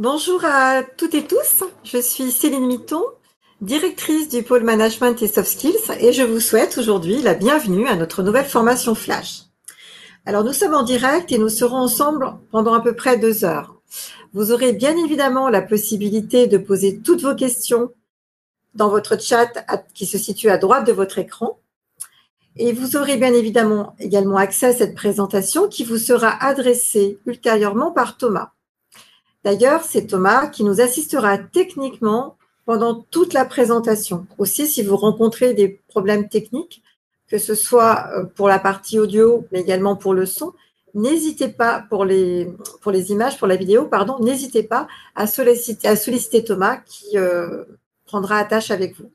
Bonjour à toutes et tous, je suis Céline Mitton, directrice du pôle Management et Soft Skills et je vous souhaite aujourd'hui la bienvenue à notre nouvelle formation Flash. Alors nous sommes en direct et nous serons ensemble pendant à peu près 2 heures. Vous aurez bien évidemment la possibilité de poser toutes vos questions dans votre chat qui se situe à droite de votre écran. Et vous aurez bien évidemment également accès à cette présentation qui vous sera adressée ultérieurement par Thomas. D'ailleurs, c'est Thomas qui nous assistera techniquement pendant toute la présentation. Aussi, si vous rencontrez des problèmes techniques, que ce soit pour la partie audio, mais également pour le son, n'hésitez pas, pour les images, pour la vidéo, pardon, n'hésitez pas à solliciter Thomas qui prendra attache avec vous.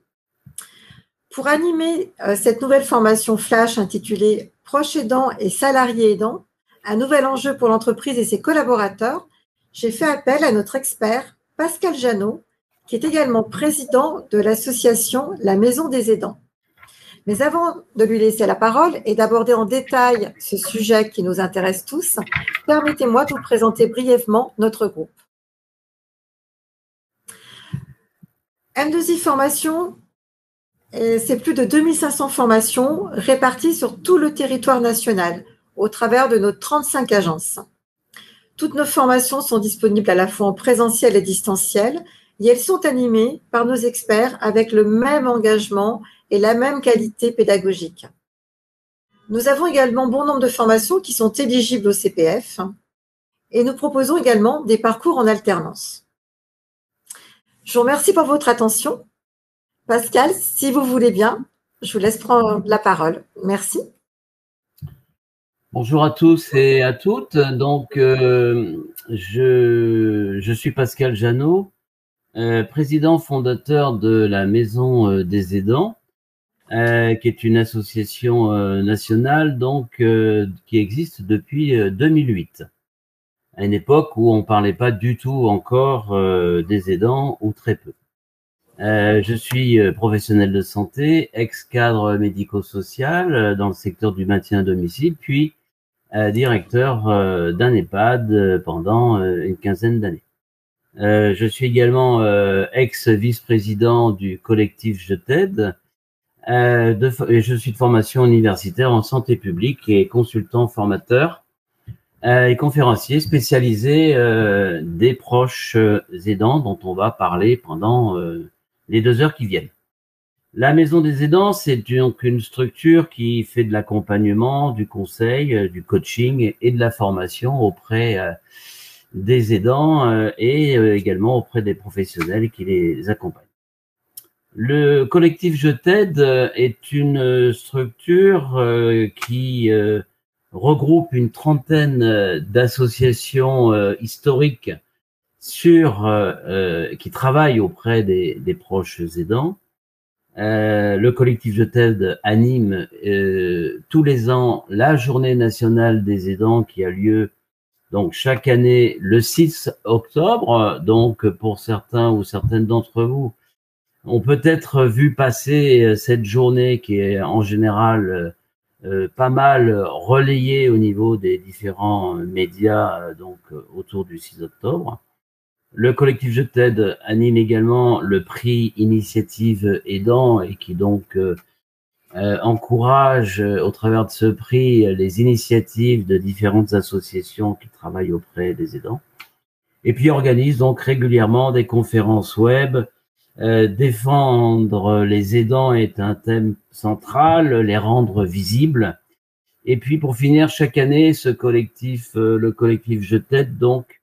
Pour animer cette nouvelle formation Flash intitulée « Proches aidants et salariés aidants, un nouvel enjeu pour l'entreprise et ses collaborateurs », j'ai fait appel à notre expert Pascal Jeannot, qui est également président de l'association La Maison des Aidants. Mais avant de lui laisser la parole et d'aborder en détail ce sujet qui nous intéresse tous, permettez-moi de vous présenter brièvement notre groupe. M2I Formation, c'est plus de 2500 formations réparties sur tout le territoire national au travers de nos 35 agences. Toutes nos formations sont disponibles à la fois en présentiel et distanciel et elles sont animées par nos experts avec le même engagement et la même qualité pédagogique. Nous avons également bon nombre de formations qui sont éligibles au CPF et nous proposons également des parcours en alternance. Je vous remercie pour votre attention. Pascal, si vous voulez bien, je vous laisse prendre la parole. Merci. Bonjour à tous et à toutes. Donc, je suis Pascal Jeannot, président fondateur de la Maison des Aidants, qui est une association nationale donc qui existe depuis 2008, à une époque où on parlait pas du tout encore des aidants ou très peu. Je suis professionnel de santé, ex-cadre médico-social dans le secteur du maintien à domicile, puis directeur d'un EHPAD pendant une quinzaine d'années. Je suis également ex-vice-président du collectif Je t'aide. Et je suis de formation universitaire en santé publique et consultant formateur et conférencier spécialisé des proches aidants dont on va parler pendant les 2 heures qui viennent. La Maison des Aidants, c'est donc une structure qui fait de l'accompagnement, du conseil, du coaching et de la formation auprès des aidants et également auprès des professionnels qui les accompagnent. Le collectif Je t'aide est une structure qui regroupe une trentaine d'associations historiques qui travaillent auprès des proches aidants. Le collectif Je t'aide anime tous les ans la journée nationale des aidants qui a lieu donc chaque année le 6 octobre. Donc pour certains ou certaines d'entre vous, on peut être vu passer cette journée qui est en général pas mal relayée au niveau des différents médias donc autour du 6 octobre. Le collectif Je t'aide anime également le prix Initiative Aidant et qui donc encourage au travers de ce prix les initiatives de différentes associations qui travaillent auprès des aidants. Et puis organise donc régulièrement des conférences web. Défendre les aidants est un thème central, les rendre visibles. Et puis pour finir, chaque année, ce collectif, le collectif Je t'aide donc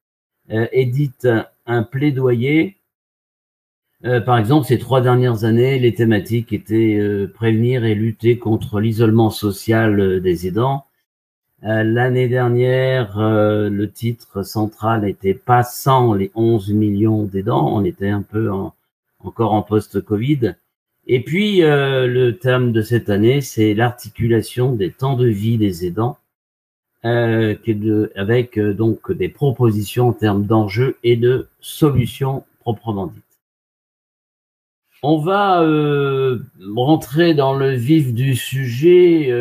édite un plaidoyer. Par exemple, ces 3 dernières années, les thématiques étaient prévenir et lutter contre l'isolement social des aidants. L'année dernière, le titre central était Passant les 11 millions d'aidants. On était un peu encore en post-Covid. Et puis, le thème de cette année, c'est l'articulation des temps de vie des aidants, avec donc des propositions en termes d'enjeux et de solutions proprement dites. On va rentrer dans le vif du sujet.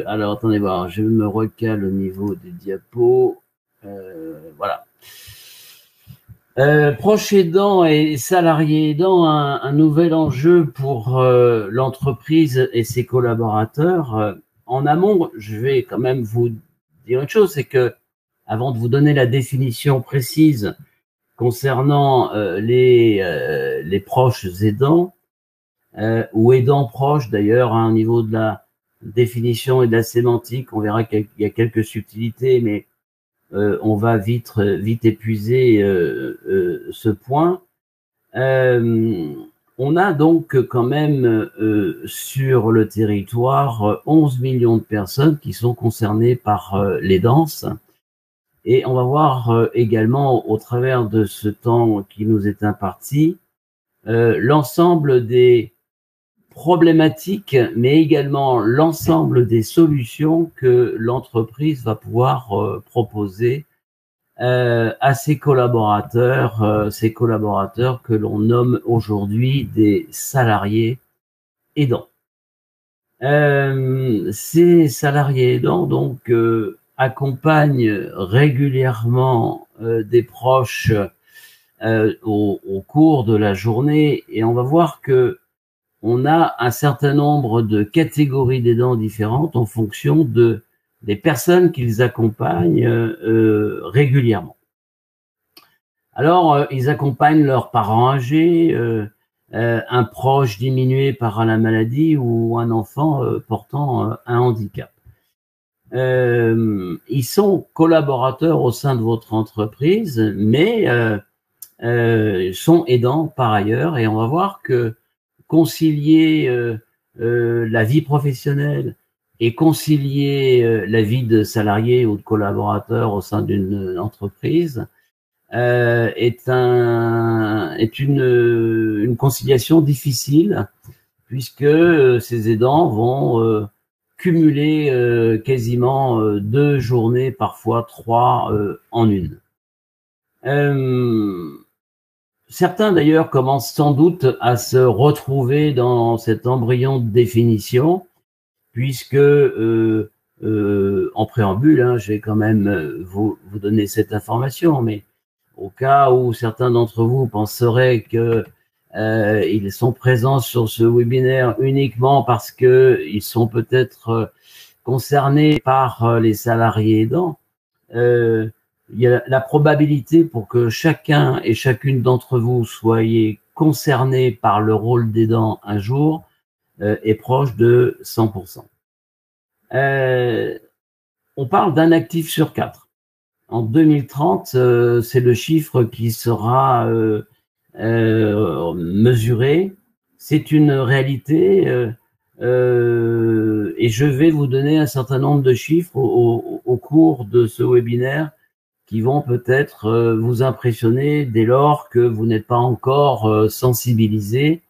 Alors, attendez voir, je me recale au niveau des diapos. Voilà. Proche aidant et salarié aidant, un nouvel enjeu pour l'entreprise et ses collaborateurs. En amont, je vais quand même vous dire une chose, c'est que avant de vous donner la définition précise concernant les proches aidants, ou aidants proches d'ailleurs, hein, au niveau de la définition et de la sémantique, on verra qu'il y a quelques subtilités, mais on va vite épuiser ce point. On a donc quand même sur le territoire 11 millions de personnes qui sont concernées par l'aidance. Et on va voir également au travers de ce temps qui nous est imparti l'ensemble des problématiques, mais également l'ensemble des solutions que l'entreprise va pouvoir proposer à ses collaborateurs que l'on nomme aujourd'hui des salariés aidants. Ces salariés aidants donc accompagnent régulièrement des proches au cours de la journée, et on va voir que on a un certain nombre de catégories d'aidants différentes en fonction des personnes qu'ils accompagnent régulièrement. Alors, ils accompagnent leurs parents âgés, un proche diminué par la maladie ou un enfant portant un handicap. Ils sont collaborateurs au sein de votre entreprise, mais sont aidants par ailleurs, et on va voir que concilier la vie professionnelle et concilier la vie de salarié ou de collaborateur au sein d'une entreprise est une conciliation difficile, puisque ces aidants vont cumuler quasiment 2 journées, parfois 3 en une. Certains d'ailleurs commencent sans doute à se retrouver dans cet embryon de définition, puisque en préambule, hein, je vais quand même vous donner cette information, mais au cas où certains d'entre vous penseraient que ils sont présents sur ce webinaire uniquement parce que ils sont peut-être concernés par les salariés aidants, il y a la probabilité pour que chacun et chacune d'entre vous soyez concernés par le rôle d'aidant un jour est proche de 100%. On parle d'un actif sur 4. En 2030, c'est le chiffre qui sera mesuré. C'est une réalité et je vais vous donner un certain nombre de chiffres au cours de ce webinaire qui vont peut-être vous impressionner dès lors que vous n'êtes pas encore sensibilisé.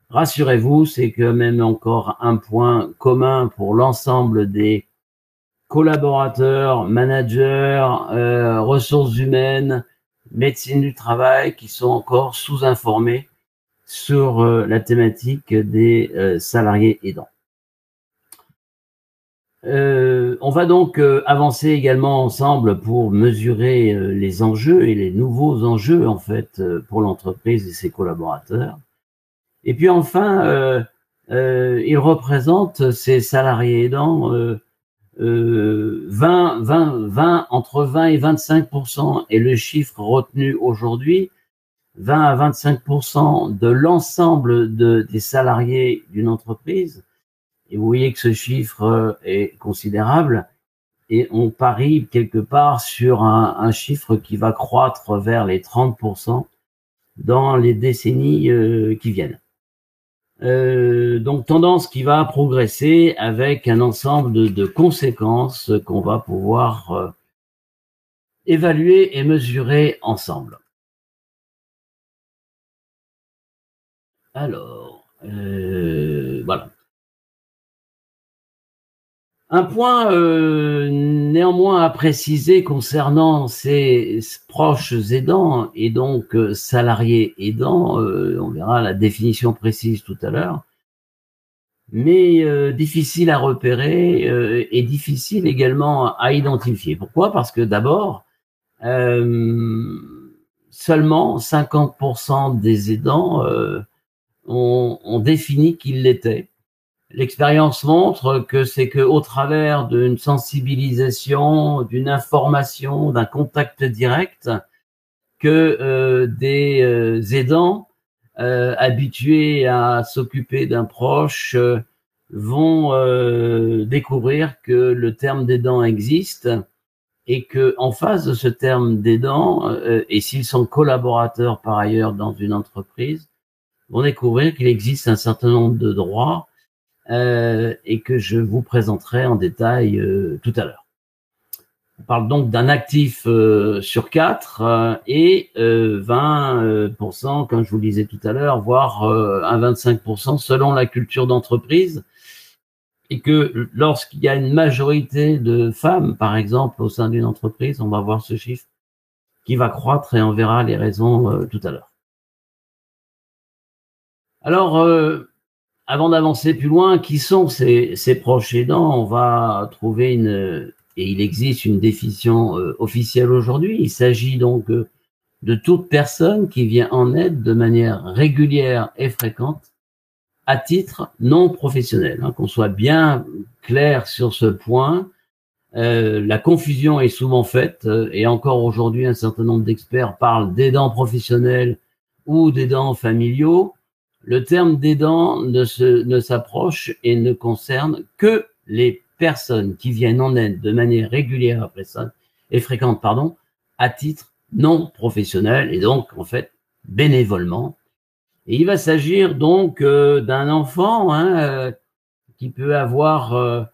Rassurez-vous, c'est quand même encore un point commun pour l'ensemble des collaborateurs, managers, ressources humaines, médecine du travail qui sont encore sous-informés sur la thématique des salariés aidants. On va donc avancer également ensemble pour mesurer les enjeux et les nouveaux enjeux en fait pour l'entreprise et ses collaborateurs. Et puis enfin, ils représentent ces salariés aidants entre 20 et 25% est le chiffre retenu aujourd'hui, 20 à 25% de l'ensemble des salariés d'une entreprise. Et vous voyez que ce chiffre est considérable, et on parie quelque part sur un chiffre qui va croître vers les 30% dans les décennies qui viennent. Donc tendance qui va progresser avec un ensemble de conséquences qu'on va pouvoir évaluer et mesurer ensemble. Alors, voilà. Un point néanmoins à préciser concernant ces proches aidants et donc salariés aidants, on verra la définition précise tout à l'heure, mais difficile à repérer et difficile également à identifier. Pourquoi ? Parce que d'abord, seulement 50% des aidants ont défini qu'ils l'étaient. L'expérience montre que c'est qu'au travers d'une sensibilisation, d'une information, d'un contact direct, que des aidants habitués à s'occuper d'un proche vont découvrir que le terme d'aidant existe et que en face de ce terme d'aidant, et s'ils sont collaborateurs par ailleurs dans une entreprise, vont découvrir qu'il existe un certain nombre de droits et que je vous présenterai en détail tout à l'heure. On parle donc d'un actif sur 4 et 20%, comme je vous le disais tout à l'heure, voire un 25% selon la culture d'entreprise. Et que lorsqu'il y a une majorité de femmes, par exemple, au sein d'une entreprise, on va voir ce chiffre qui va croître et on verra les raisons tout à l'heure. Alors, avant d'avancer plus loin, qui sont ces proches aidants? On va trouver et il existe une définition officielle aujourd'hui. Il s'agit donc de toute personne qui vient en aide de manière régulière et fréquente à titre non professionnel. Qu'on soit bien clair sur ce point. La confusion est souvent faite et encore aujourd'hui, un certain nombre d'experts parlent d'aidants professionnels ou d'aidants familiaux. Le terme d'aidant ne s'approche et ne concerne que les personnes qui viennent en aide de manière régulière et fréquente, à titre non professionnel et donc en fait bénévolement. Et il va s'agir donc d'un enfant qui peut avoir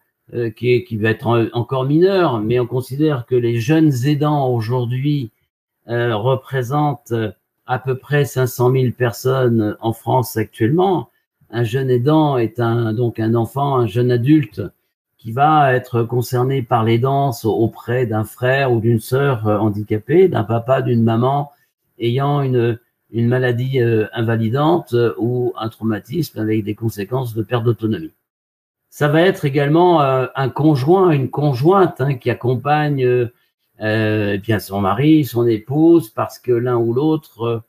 qui va être encore mineur, mais on considère que les jeunes aidants aujourd'hui représentent à peu près 500 000 personnes en France actuellement. Un jeune aidant est donc un enfant, un jeune adulte qui va être concerné par l'aidance auprès d'un frère ou d'une sœur handicapée, d'un papa, d'une maman ayant une maladie invalidante ou un traumatisme avec des conséquences de perte d'autonomie. Ça va être également un conjoint, une conjointe qui accompagne bien son mari, son épouse, parce que l'un ou l'autre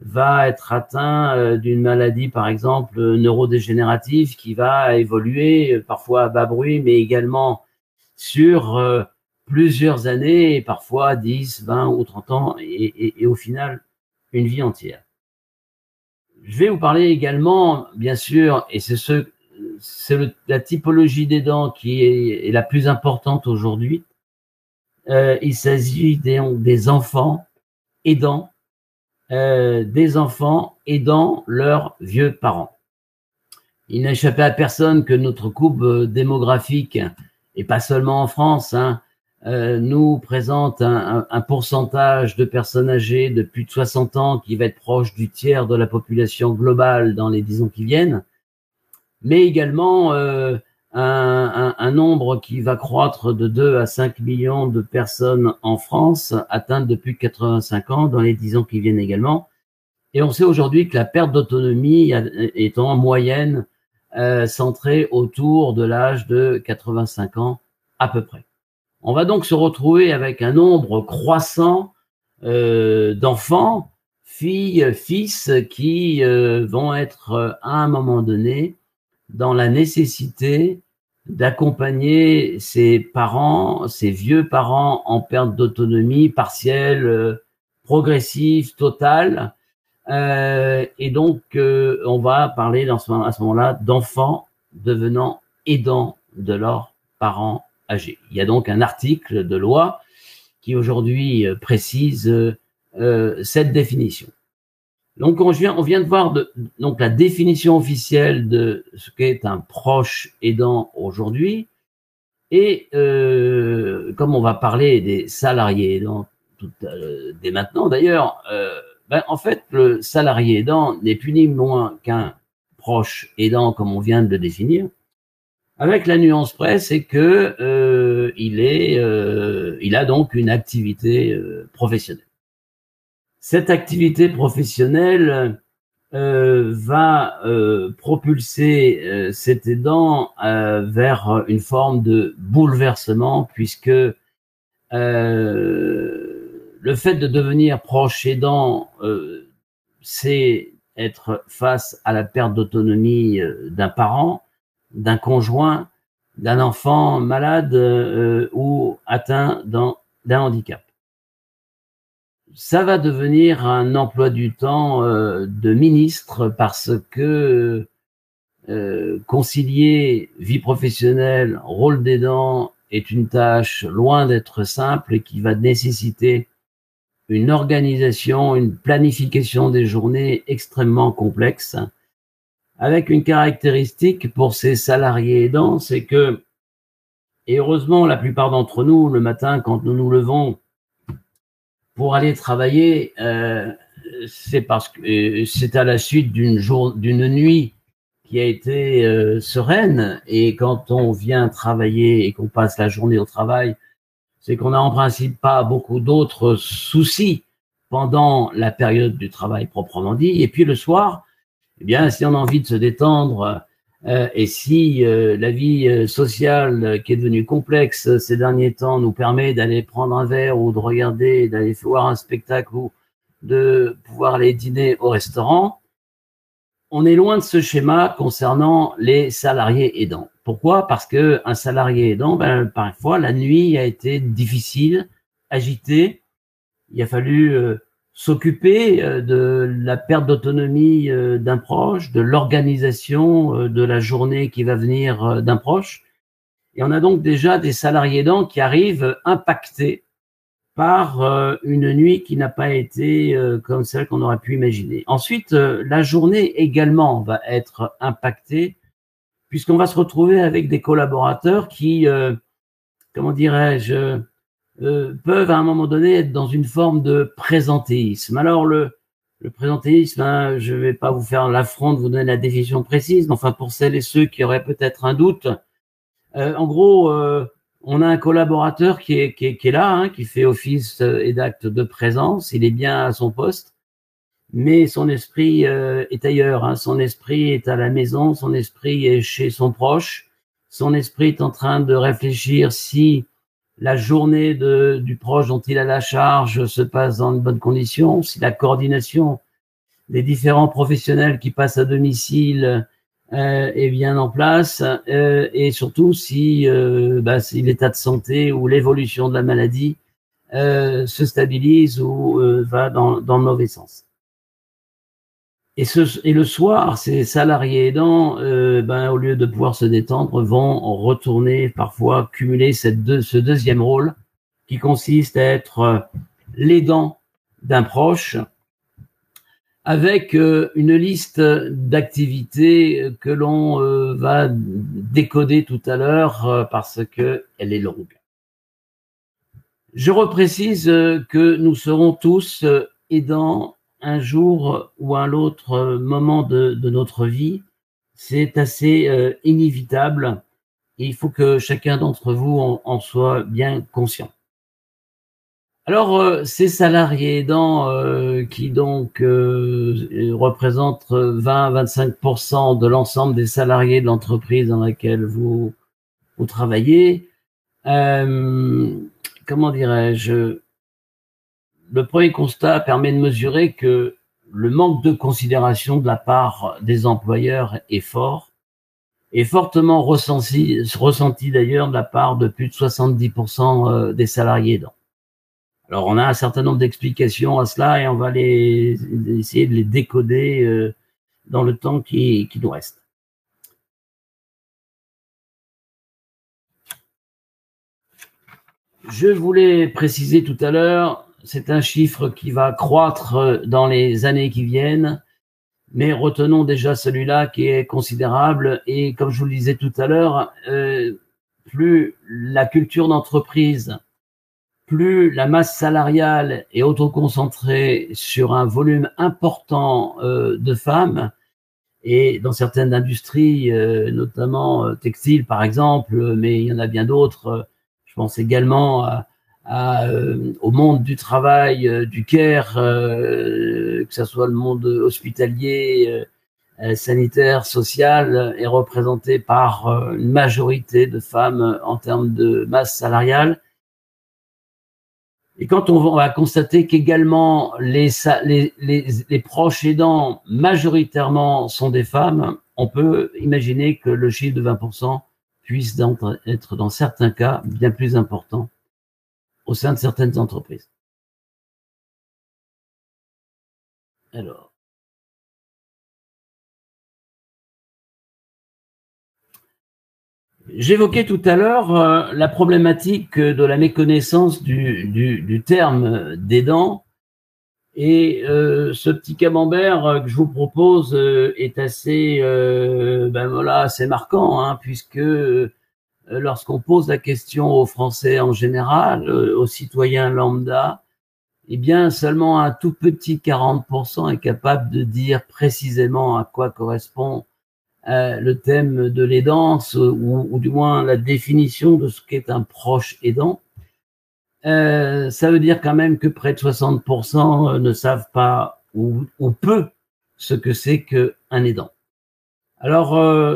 va être atteint d'une maladie, par exemple, neurodégénérative, qui va évoluer parfois à bas bruit, mais également sur plusieurs années, et parfois 10, 20 ou 30 ans, et au final, une vie entière. Je vais vous parler également, bien sûr, et c'est la typologie d'aidants qui est la plus importante aujourd'hui. Il s'agit des enfants aidants, des enfants aidant leurs vieux parents. Il n'a échappé à personne que notre courbe démographique, et pas seulement en France, nous présente un pourcentage de personnes âgées de plus de 60 ans qui va être proche du tiers de la population globale dans les 10 ans qui viennent, mais également un nombre qui va croître de 2 à 5 millions de personnes en France atteintes de plus de 85 ans dans les 10 ans qui viennent également. Et on sait aujourd'hui que la perte d'autonomie est en moyenne centrée autour de l'âge de 85 ans à peu près. On va donc se retrouver avec un nombre croissant d'enfants, filles, fils, qui vont être à un moment donné dans la nécessité d'accompagner ses parents, ses vieux parents en perte d'autonomie partielle, progressive, totale. Et donc, on va parler à ce moment-là d'enfants devenant aidants de leurs parents âgés. Il y a donc un article de loi qui aujourd'hui précise cette définition. Donc, on vient de voir donc la définition officielle de ce qu'est un proche aidant aujourd'hui. Et comme on va parler des salariés aidants dès maintenant d'ailleurs, en fait, le salarié aidant n'est plus ni moins qu'un proche aidant comme on vient de le définir, avec la nuance près, c'est que il a donc une activité professionnelle. Cette activité professionnelle va propulser cet aidant vers une forme de bouleversement, puisque le fait de devenir proche aidant, c'est être face à la perte d'autonomie d'un parent, d'un conjoint, d'un enfant malade ou atteint d'un handicap. Ça va devenir un emploi du temps de ministre parce que concilier vie professionnelle, rôle d'aidant est une tâche loin d'être simple et qui va nécessiter une organisation, une planification des journées extrêmement complexe, avec une caractéristique pour ces salariés aidants, c'est que, et heureusement, la plupart d'entre nous, le matin, quand nous nous levons pour aller travailler, c'est parce que c'est à la suite d'une nuit qui a été sereine, et quand on vient travailler et qu'on passe la journée au travail, c'est qu'on n'a en principe pas beaucoup d'autres soucis pendant la période du travail proprement dit. Et puis le soir, eh bien, si on a envie de se détendre et si la vie sociale qui est devenue complexe ces derniers temps nous permet d'aller prendre un verre ou de regarder, d'aller voir un spectacle ou de pouvoir aller dîner au restaurant, on est loin de ce schéma concernant les salariés aidants. Pourquoi? Parce que un salarié aidant, parfois, la nuit a été difficile, agitée. Il a fallu s'occuper de la perte d'autonomie d'un proche, de l'organisation de la journée qui va venir d'un proche. Et on a donc déjà des salariés aidants qui arrivent impactés par une nuit qui n'a pas été comme celle qu'on aurait pu imaginer. Ensuite, la journée également va être impactée, puisqu'on va se retrouver avec des collaborateurs qui, comment dirais-je, peuvent à un moment donné être dans une forme de présentéisme. Alors le présentéisme, hein, je ne vais pas vous faire l'affront de vous donner la définition précise, mais enfin pour celles et ceux qui auraient peut-être un doute, en gros, on a un collaborateur qui est là, hein, qui fait office et d'acte de présence. Il est bien à son poste, mais son esprit est ailleurs. Hein. Son esprit est à la maison, son esprit est chez son proche. Son esprit est en train de réfléchir si la journée du proche dont il a la charge se passe dans de bonnes conditions, si la coordination des différents professionnels qui passent à domicile est bien en place, et surtout si l'état de santé ou l'évolution de la maladie se stabilise ou va dans le mauvais sens. Et le soir, ces salariés aidants, au lieu de pouvoir se détendre, vont retourner parfois cumuler ce deuxième rôle qui consiste à être l'aidant d'un proche, avec une liste d'activités que l'on va décoder tout à l'heure parce que elle est longue. Je reprécise que nous serons tous aidants un jour ou à l'autre moment de notre vie. C'est assez inévitable. Il faut que chacun d'entre vous en soit bien conscient. Alors, ces salariés aidants qui donc représentent 20-25% de l'ensemble des salariés de l'entreprise dans laquelle vous travaillez, comment dirais-je, le premier constat permet de mesurer que le manque de considération de la part des employeurs est fort, et fortement ressenti d'ailleurs de la part de plus de 70% des salariés aidants. Alors, on a un certain nombre d'explications à cela et on va essayer de les décoder dans le temps qui nous reste. Je voulais préciser tout à l'heure, c'est un chiffre qui va croître dans les années qui viennent, mais retenons déjà celui-là qui est considérable. Et comme je vous le disais tout à l'heure, plus la culture d'entreprise, plus la masse salariale est autoconcentrée sur un volume important de femmes, et dans certaines industries, notamment textiles par exemple, mais il y en a bien d'autres. Je pense également au monde du travail, du care, que ce soit le monde hospitalier, sanitaire, social, est représenté par une majorité de femmes en termes de masse salariale. Et quand on va constater qu'également les proches aidants majoritairement sont des femmes, on peut imaginer que le chiffre de 20% puisse être dans certains cas bien plus important au sein de certaines entreprises. Alors, j'évoquais tout à l'heure la problématique de la méconnaissance du terme d'aidant. Et ce petit camembert que je vous propose est assez, assez marquant, hein, puisque lorsqu'on pose la question aux Français en général, aux citoyens lambda, eh bien seulement un tout petit 40% est capable de dire précisément à quoi correspond le thème de l'aidance, ou du moins la définition de ce qu'est un proche aidant. Ça veut dire quand même que près de 60% ne savent pas ou peu ce que c'est qu'un aidant. Alors,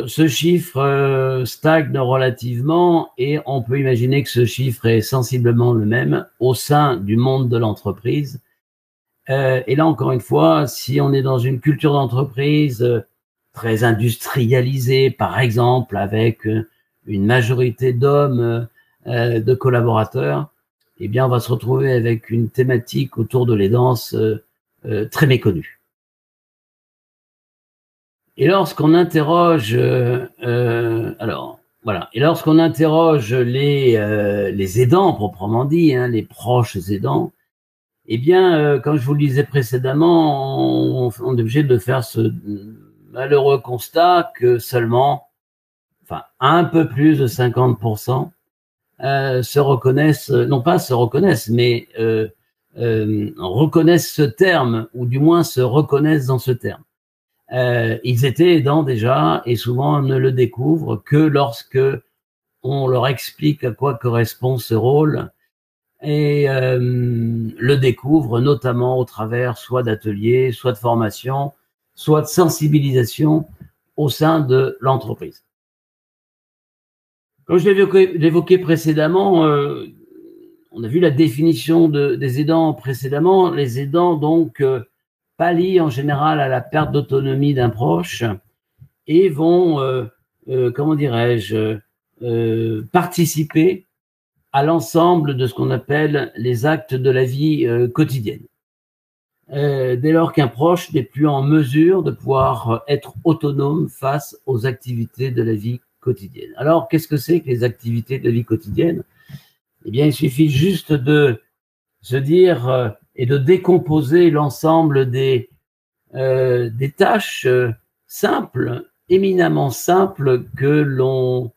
ce chiffre stagne relativement et on peut imaginer que ce chiffre est sensiblement le même au sein du monde de l'entreprise. Et là, encore une fois, si on est dans une culture d'entreprise très industrialisée, par exemple, avec une majorité d'hommes, de collaborateurs, eh bien, on va se retrouver avec une thématique autour de l'aidance très méconnue. Et lorsqu'on interroge, et lorsqu'on interroge les aidants proprement dit, hein, les proches aidants, eh bien, comme je vous le disais précédemment, on est obligé de faire ce malheureux constat que seulement, un peu plus de 50% se reconnaissent, non pas se reconnaissent, mais reconnaissent ce terme, ou du moins se reconnaissent dans ce terme. Ils étaient aidants déjà, et souvent ne le découvrent que lorsque on leur explique à quoi correspond ce rôle, et le découvrent notamment au travers soit d'ateliers, soit de formations, soit de sensibilisation au sein de l'entreprise. Comme je l'évoquais précédemment, on a vu la définition des aidants précédemment. Les aidants, donc, pallient en général à la perte d'autonomie d'un proche et vont, participer à l'ensemble de ce qu'on appelle les actes de la vie quotidienne. Dès lors qu'un proche n'est plus en mesure de pouvoir être autonome face aux activités de la vie quotidienne. Alors, qu'est-ce que c'est que les activités de la vie quotidienne? Eh bien, il suffit juste de se dire et de décomposer l'ensemble des tâches simples, éminemment simples que l'on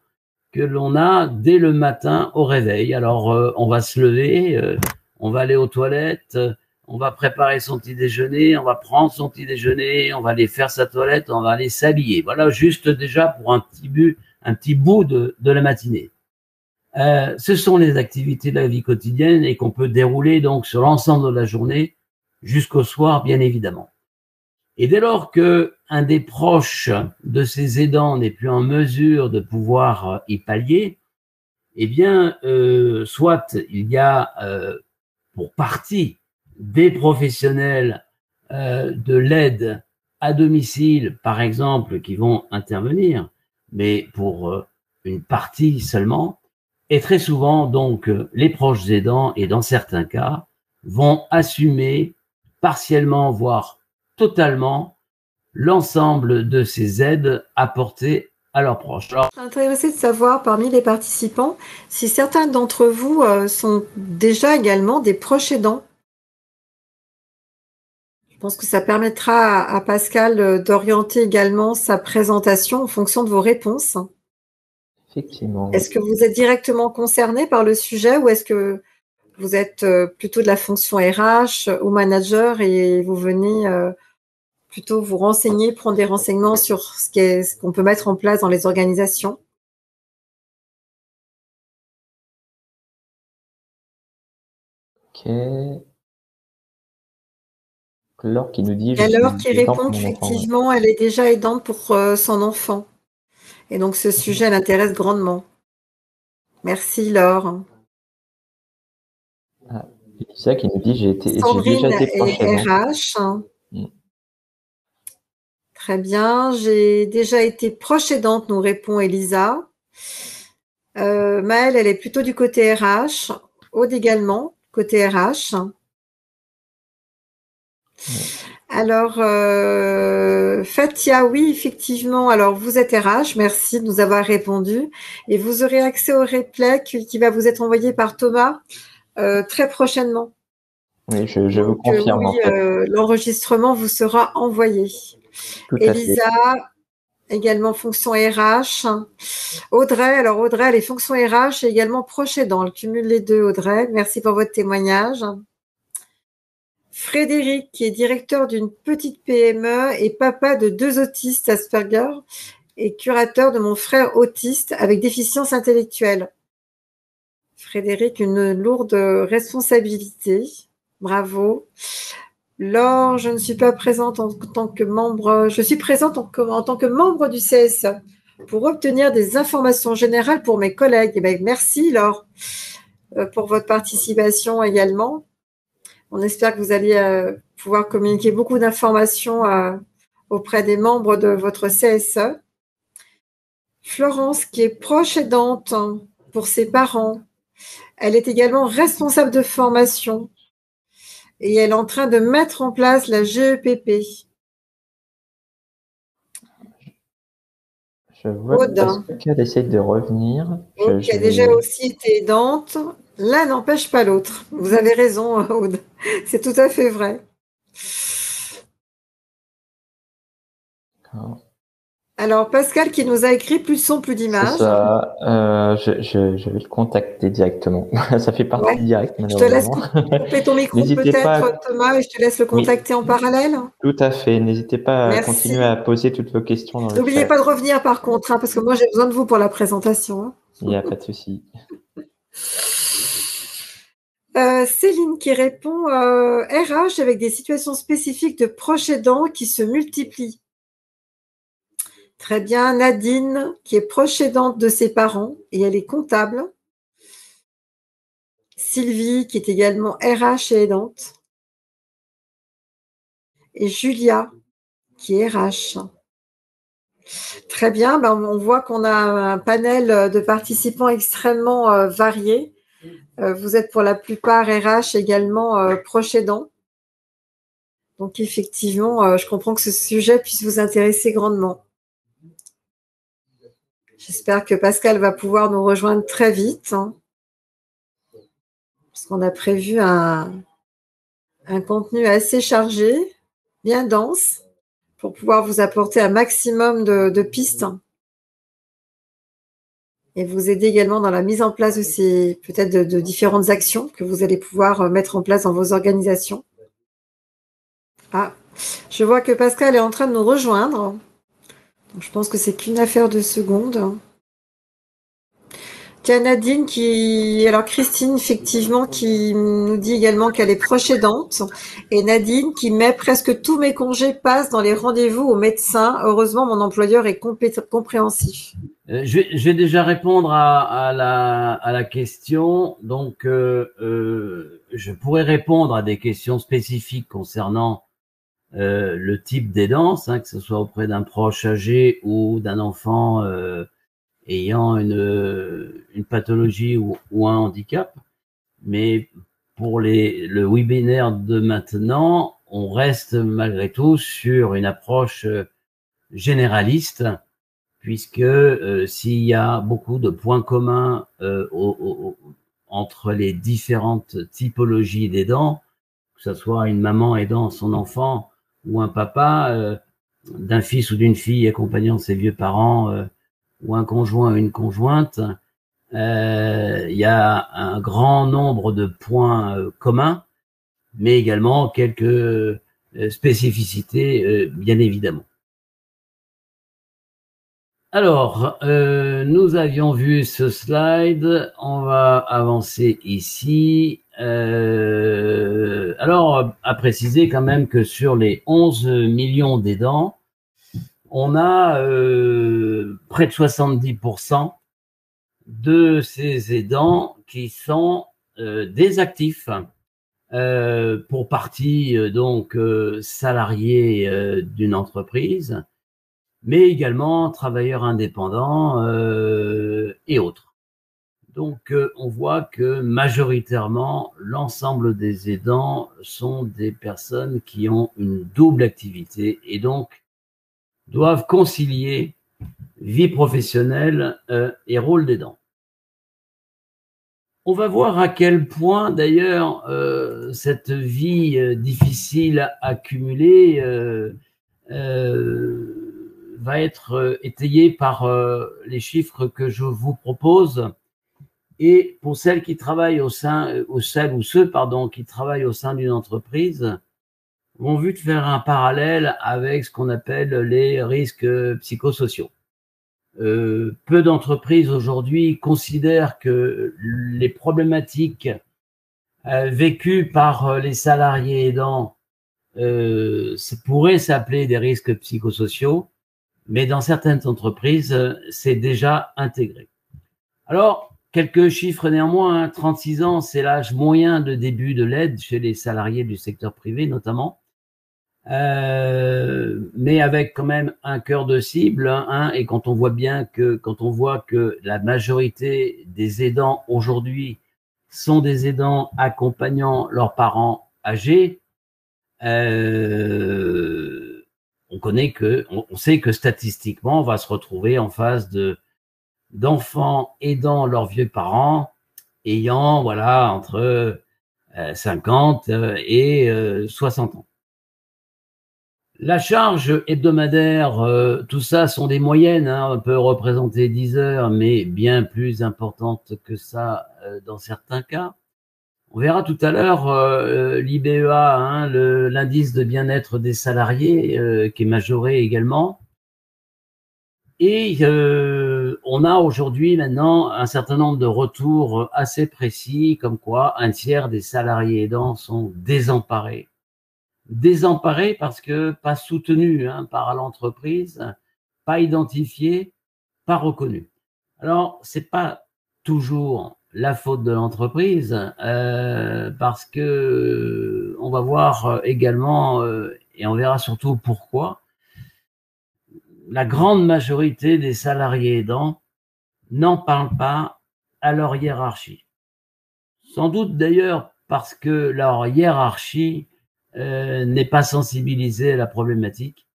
a dès le matin au réveil. Alors, on va se lever, on va aller aux toilettes, on va préparer son petit déjeuner, on va prendre son petit déjeuner, on va aller faire sa toilette, on va aller s'habiller. Voilà, juste déjà pour un petit bout de la matinée. Ce sont les activités de la vie quotidienne et qu'on peut dérouler donc sur l'ensemble de la journée jusqu'au soir, bien évidemment. Et dès lors que un des proches de ces aidants n'est plus en mesure de pouvoir y pallier, eh bien, soit il y a pour partie des professionnels de l'aide à domicile, par exemple, qui vont intervenir, mais pour une partie seulement. Et très souvent, donc, les proches aidants, et dans certains cas, vont assumer partiellement, voire totalement, l'ensemble de ces aides apportées à leurs proches. Alors, je suis intéressée de savoir, parmi les participants, si certains d'entre vous sont déjà également des proches aidants. Je pense que ça permettra à Pascal d'orienter également sa présentation en fonction de vos réponses. Effectivement. Est-ce que vous êtes directement concerné par le sujet ou est-ce que vous êtes plutôt de la fonction RH ou manager et vous venez plutôt vous renseigner, prendre des renseignements sur ce qu'on peut mettre en place dans les organisations? Ok. Laure qui nous dit... Il y a Laure qui répond qu'effectivement, elle est déjà aidante pour son enfant. Et donc, ce sujet l'intéresse grandement. Merci, Laure. Elisa qui nous dit j'ai déjà Sandrine été proche et aidant. RH. Mm. Très bien. J'ai déjà été proche aidante, nous répond Elisa. Maëlle, elle est plutôt du côté RH. Aude également, côté RH. Ouais. Alors, Fatia, oui, effectivement. Alors, vous êtes RH, merci de nous avoir répondu. Et vous aurez accès au replay qui va vous être envoyé par Thomas très prochainement. Oui, je vous Donc, confirme en oui, fait. l'enregistrement vous sera envoyé. Tout à fait. Elisa, également fonction RH. Audrey, alors Audrey, elle est fonction RH et également proche aidant. Elle cumule les deux, Audrey. Merci pour votre témoignage. Frédéric, qui est directeur d'une petite PME et papa de 2 autistes Asperger et curateur de mon frère autiste avec déficience intellectuelle. Frédéric, une lourde responsabilité. Bravo. Laure, je ne suis pas présente en tant que membre, je suis présente en tant que membre du CSE pour obtenir des informations générales pour mes collègues. Eh bien, merci Laure pour votre participation également. On espère que vous allez pouvoir communiquer beaucoup d'informations auprès des membres de votre CSE. Florence, qui est proche aidante pour ses parents, elle est également responsable de formation et elle est en train de mettre en place la GEPP. Je vois Aude, qu'elle essaie de revenir. Aude qui a déjà aussi été aidante. L'un n'empêche pas l'autre. Vous avez raison, Aude. C'est tout à fait vrai. Alors, Pascal qui nous a écrit plus de son, plus C'est d'image. ça. Je vais le contacter directement. Ça fait partie Ouais. du direct, Je te laisse malheureusement. couper ton micro N'hésitez pas. peut-être, Thomas, et je te laisse le Oui, contacter en parallèle. tout à fait. N'hésitez pas à Merci. continuer à poser toutes vos questions dans le N'oubliez chat. pas de revenir par contre, parce que moi j'ai besoin de vous pour la présentation. Il n'y a pas de souci. Céline qui répond RH avec des situations spécifiques de proches aidants qui se multiplient. Très bien. Nadine qui est proche aidante de ses parents et elle est comptable. Sylvie qui est également RH et aidante. Et Julia qui est RH. Très bien, on voit qu'on a un panel de participants extrêmement variés. Vous êtes pour la plupart RH également proches aidants. Donc effectivement, je comprends que ce sujet puisse vous intéresser grandement. J'espère que Pascal va pouvoir nous rejoindre très vite, parce qu'on a prévu un contenu assez chargé, bien dense, pour pouvoir vous apporter un maximum de pistes et vous aider également dans la mise en place de ces peut-être de différentes actions que vous allez pouvoir mettre en place dans vos organisations. Ah, je vois que Pascal est en train de nous rejoindre. Donc, je pense que c'est qu'une affaire de secondes. Il y a Nadine alors Christine, effectivement, qui nous dit également qu'elle est proche aidante. Et Nadine qui met presque tous mes congés passent dans les rendez-vous au médecin. Heureusement, mon employeur est compréhensif. Je vais déjà répondre à la question. Donc, je pourrais répondre à des questions spécifiques concernant le type d'aidance, que ce soit auprès d'un proche âgé ou d'un enfant ayant une pathologie ou un handicap. Mais pour le webinaire de maintenant, on reste malgré tout sur une approche généraliste, puisque s'il y a beaucoup de points communs entre les différentes typologies d'aidants, que ce soit une maman aidant son enfant ou un papa d'un fils ou d'une fille accompagnant ses vieux parents ou un conjoint ou une conjointe, il y a un grand nombre de points communs, mais également quelques spécificités, bien évidemment. Alors, nous avions vu ce slide, on va avancer ici. Alors, à préciser quand même que sur les 11 millions d'aidants, on a près de 70% de ces aidants qui sont des actifs. pour partie donc salariés d'une entreprise, mais également travailleurs indépendants et autres. Donc, on voit que majoritairement, l'ensemble des aidants sont des personnes qui ont une double activité et donc doivent concilier vie professionnelle et rôle d'aidant. On va voir à quel point, d'ailleurs, cette vie difficile à cumuler va être étayée par les chiffres que je vous propose. Et pour celles qui travaillent ceux qui travaillent au sein d'une entreprise, vont vite faire un parallèle avec ce qu'on appelle les risques psychosociaux. Peu d'entreprises aujourd'hui considèrent que les problématiques vécues par les salariés aidants pourraient s'appeler des risques psychosociaux, mais dans certaines entreprises, c'est déjà intégré. Alors, quelques chiffres néanmoins, hein. 36 ans, c'est l'âge moyen de début de l'aide chez les salariés du secteur privé notamment, mais avec quand même un cœur de cible, hein, et quand on voit que la majorité des aidants aujourd'hui sont des aidants accompagnant leurs parents âgés, on sait que statistiquement, on va se retrouver en face d'enfants aidant leurs vieux parents ayant entre 50 et 60 ans. La charge hebdomadaire, tout ça sont des moyennes, hein, on peut représenter 10 heures, mais bien plus importantes que ça dans certains cas. On verra tout à l'heure l'IBEA, hein, l'indice de bien-être des salariés, qui est majoré également. Et on a aujourd'hui maintenant un certain nombre de retours assez précis, comme quoi un tiers des salariés aidants sont désemparés. Désemparés parce que pas soutenus par l'entreprise, pas identifiés, pas reconnus. Alors, c'est pas toujours la faute de l'entreprise, parce que on va voir également, et on verra surtout pourquoi, la grande majorité des salariés aidants n'en parlent pas à leur hiérarchie. Sans doute d'ailleurs parce que leur hiérarchie n'est pas sensibilisée à la problématique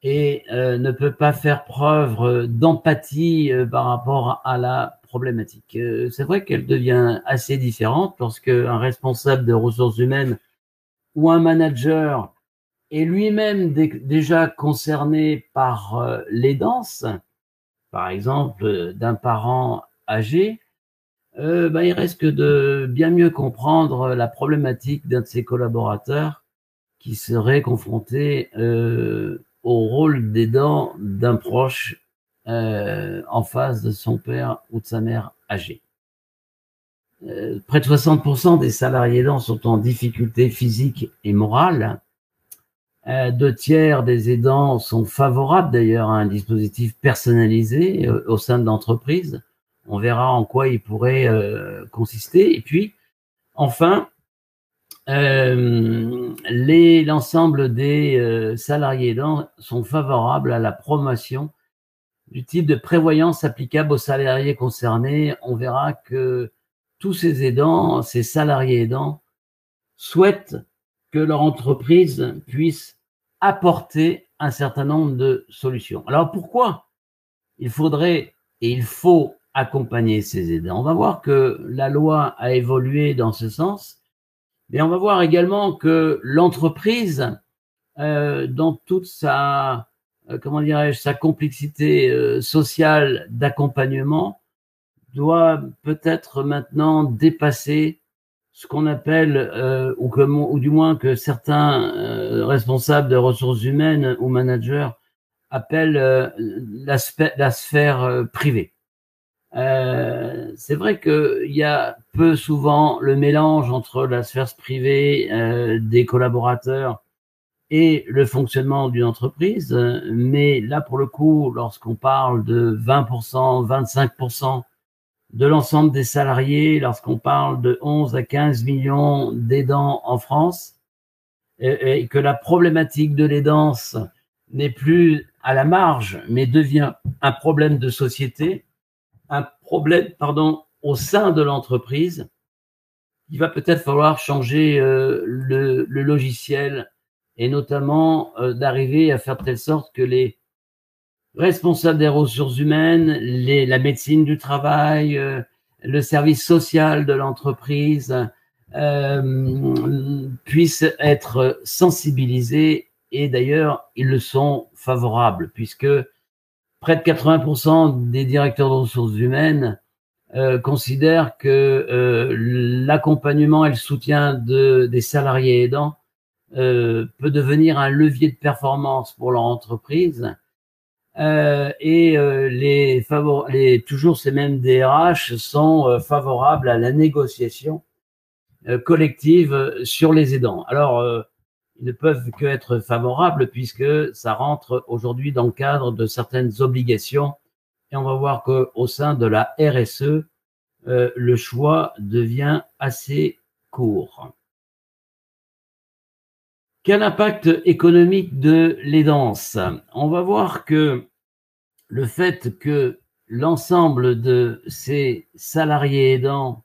et ne peut pas faire preuve d'empathie par rapport à la problématique. C'est vrai qu'elle devient assez différente lorsque un responsable de ressources humaines ou un manager est lui-même déjà concerné par l'aidance, par exemple d'un parent âgé, il risque de bien mieux comprendre la problématique d'un de ses collaborateurs qui serait confronté au rôle d'aidant d'un proche en face de son père ou de sa mère âgée. Près de 60% des salariés aidants sont en difficulté physique et morale. 2 tiers des aidants sont favorables d'ailleurs à un dispositif personnalisé au sein de l'entreprise. On verra en quoi il pourrait consister. Et puis, enfin, l'ensemble des salariés aidants sont favorables à la promotion du type de prévoyance applicable aux salariés concernés. On verra que tous ces aidants, ces salariés aidants, souhaitent que leur entreprise puisse apporter un certain nombre de solutions. Alors pourquoi il faudrait et il faut accompagner ces aidants? On va voir que la loi a évolué dans ce sens, mais on va voir également que l'entreprise, dans toute sa sa complexité sociale d'accompagnement, doit peut-être maintenant dépasser ce qu'on appelle, ou du moins que certains responsables de ressources humaines ou managers appellent la sphère privée. C'est vrai qu'il y a peu souvent le mélange entre la sphère privée des collaborateurs et le fonctionnement d'une entreprise, mais là pour le coup, lorsqu'on parle de 20%, 25% de l'ensemble des salariés lorsqu'on parle de 11 à 15 millions d'aidants en France, et que la problématique de l'aidance n'est plus à la marge, mais devient un problème de société, un problème, au sein de l'entreprise. Il va peut-être falloir changer le logiciel et notamment d'arriver à faire de telle sorte que les responsables des ressources humaines, la médecine du travail, le service social de l'entreprise puissent être sensibilisés, et d'ailleurs ils le sont favorables, puisque près de 80% des directeurs de ressources humaines considèrent que l'accompagnement et le soutien des salariés aidants peut devenir un levier de performance pour leur entreprise. Toujours ces mêmes DRH sont favorables à la négociation collective sur les aidants. Alors, ils ne peuvent que être favorables puisque ça rentre aujourd'hui dans le cadre de certaines obligations, et on va voir qu'au sein de la RSE, le choix devient assez court. Quel impact économique de l'aidance? On va voir que le fait que l'ensemble de ces salariés aidants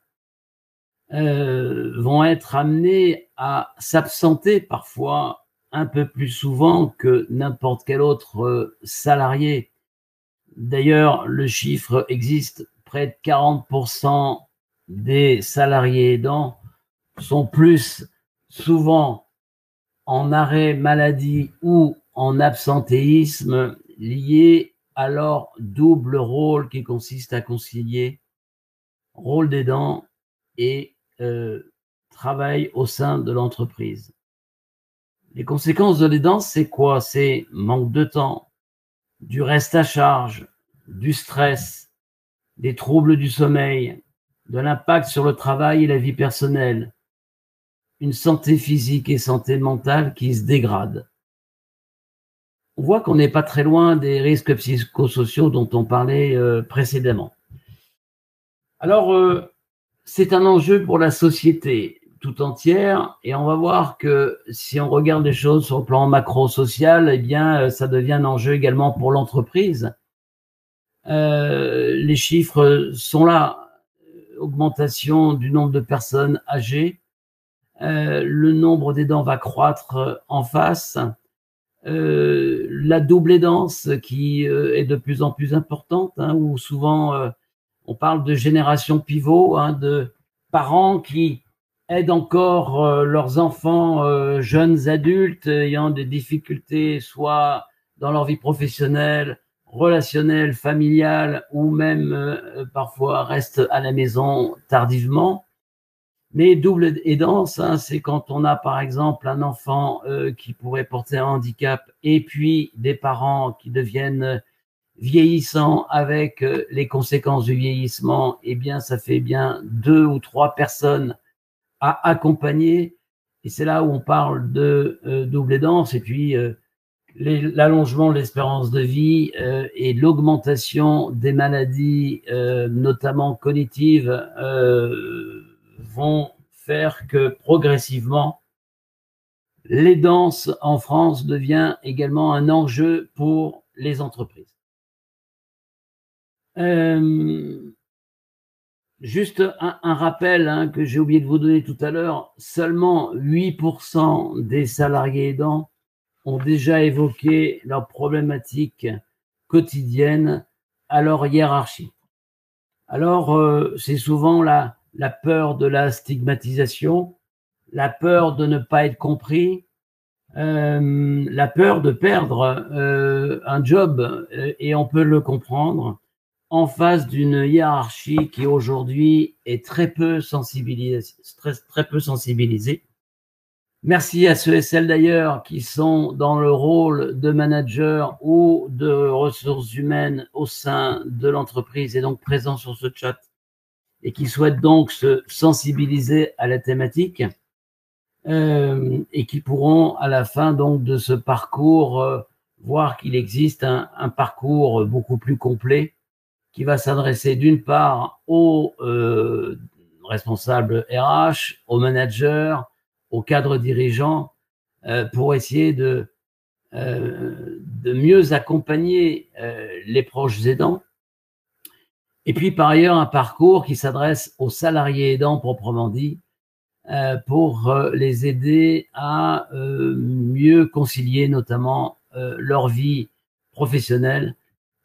vont être amenés à s'absenter parfois un peu plus souvent que n'importe quel autre salarié. D'ailleurs, le chiffre existe, près de 40% des salariés aidants sont plus souvent en arrêt maladie ou en absentéisme lié à leur double rôle qui consiste à concilier rôle d'aidant et travail au sein de l'entreprise. Les conséquences de l'aidance, c'est quoi? C'est manque de temps, du reste à charge, du stress, des troubles du sommeil, de l'impact sur le travail et la vie personnelle, une santé physique et santé mentale qui se dégradent. On voit qu'on n'est pas très loin des risques psychosociaux dont on parlait précédemment. Alors, c'est un enjeu pour la société tout entière, et on va voir que si on regarde les choses sur le plan macro-social, eh bien, ça devient un enjeu également pour l'entreprise. Les chiffres sont là. Augmentation du nombre de personnes âgées. Le nombre d'aidants va croître en face. La double aidance qui est de plus en plus importante, où souvent on parle de génération pivot, de parents qui aident encore leurs enfants jeunes adultes ayant des difficultés soit dans leur vie professionnelle, relationnelle, familiale, ou même parfois restent à la maison tardivement. Mais double aidance, c'est quand on a par exemple un enfant qui pourrait porter un handicap et puis des parents qui deviennent vieillissants avec les conséquences du vieillissement, eh bien ça fait bien 2 ou 3 personnes à accompagner, et c'est là où on parle de double aidance. Et puis l'allongement de l'espérance de vie et l'augmentation des maladies, notamment cognitives, vont faire que progressivement, l'aidance en France devient également un enjeu pour les entreprises. Juste un rappel que j'ai oublié de vous donner tout à l'heure, seulement 8% des salariés aidants ont déjà évoqué leurs problématiques quotidiennes à leur hiérarchie. Alors, c'est souvent la peur de la stigmatisation, la peur de ne pas être compris, la peur de perdre un job, et on peut le comprendre, en face d'une hiérarchie qui aujourd'hui est très peu sensibilisée. Merci à ceux et celles d'ailleurs qui sont dans le rôle de manager ou de ressources humaines au sein de l'entreprise et donc présents sur ce chat et qui souhaitent donc se sensibiliser à la thématique et qui pourront à la fin donc de ce parcours voir qu'il existe un parcours beaucoup plus complet qui va s'adresser d'une part aux responsables RH, aux managers, aux cadres dirigeants, pour essayer de mieux accompagner les proches aidants. Et puis par ailleurs un parcours qui s'adresse aux salariés aidants proprement dit, pour les aider à mieux concilier notamment leur vie professionnelle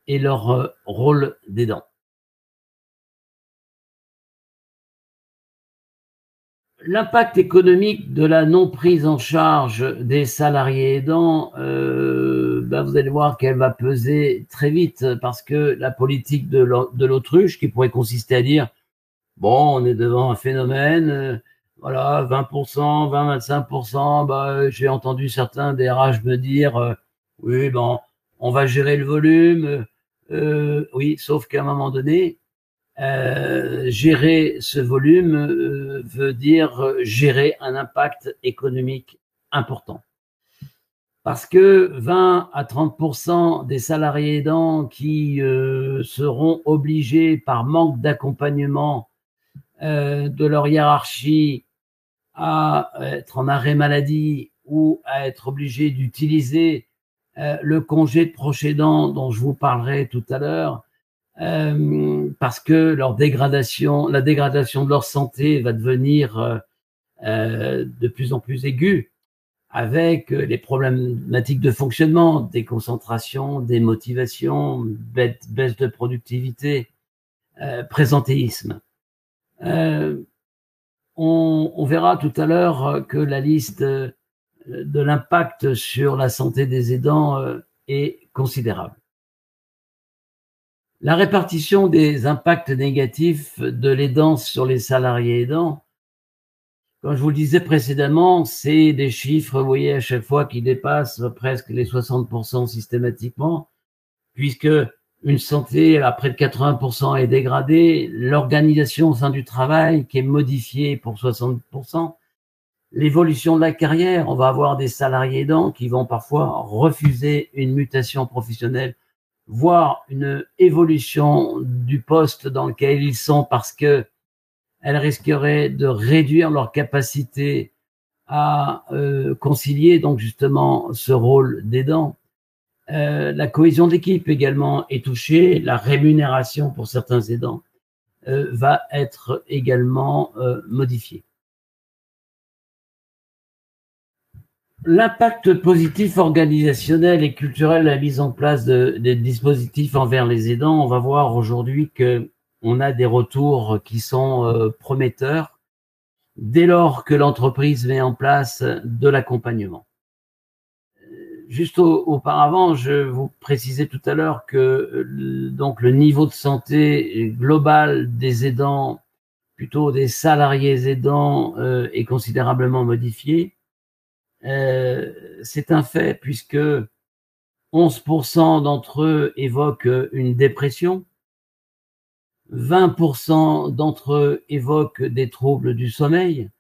et leur rôle d'aidant. L'impact économique de la non prise en charge des salariés aidants, vous allez voir qu'elle va peser très vite parce que la politique de l'autruche qui pourrait consister à dire bon, on est devant un phénomène, voilà, 20%, 20-25%, j'ai entendu certains DRH me dire oui, bon, on va gérer le volume, oui, sauf qu'à un moment donné, gérer ce volume veut dire gérer un impact économique important. Parce que 20 à 30% des salariés aidants qui seront obligés par manque d'accompagnement de leur hiérarchie à être en arrêt maladie ou à être obligés d'utiliser le congé de proche aidant dont je vous parlerai tout à l'heure, parce que la dégradation de leur santé va devenir de plus en plus aiguë avec les problématiques de fonctionnement, déconcentration, démotivation, baisse de productivité, présentéisme. On verra tout à l'heure que la liste de l'impact sur la santé des aidants est considérable. La répartition des impacts négatifs de l'aidance sur les salariés aidants, comme je vous le disais précédemment, c'est des chiffres, vous voyez, à chaque fois qui dépassent presque les 60% systématiquement, puisque une santé à près de 80% est dégradée, l'organisation au sein du travail qui est modifiée pour 60%, l'évolution de la carrière, on va avoir des salariés aidants qui vont parfois refuser une mutation professionnelle, voire une évolution du poste dans lequel ils sont parce que elle risquerait de réduire leur capacité à concilier donc justement ce rôle d'aidant. La cohésion d'équipe également est touchée, la rémunération pour certains aidants va être également modifiée. L'impact positif organisationnel et culturel de la mise en place des dispositifs envers les aidants, on va voir aujourd'hui qu'on a des retours qui sont prometteurs dès lors que l'entreprise met en place de l'accompagnement. Juste auparavant, je vous précisais tout à l'heure que donc le niveau de santé global des aidants, plutôt des salariés aidants, est considérablement modifié. C'est un fait puisque 11% d'entre eux évoquent une dépression, 20% d'entre eux évoquent des troubles du sommeil,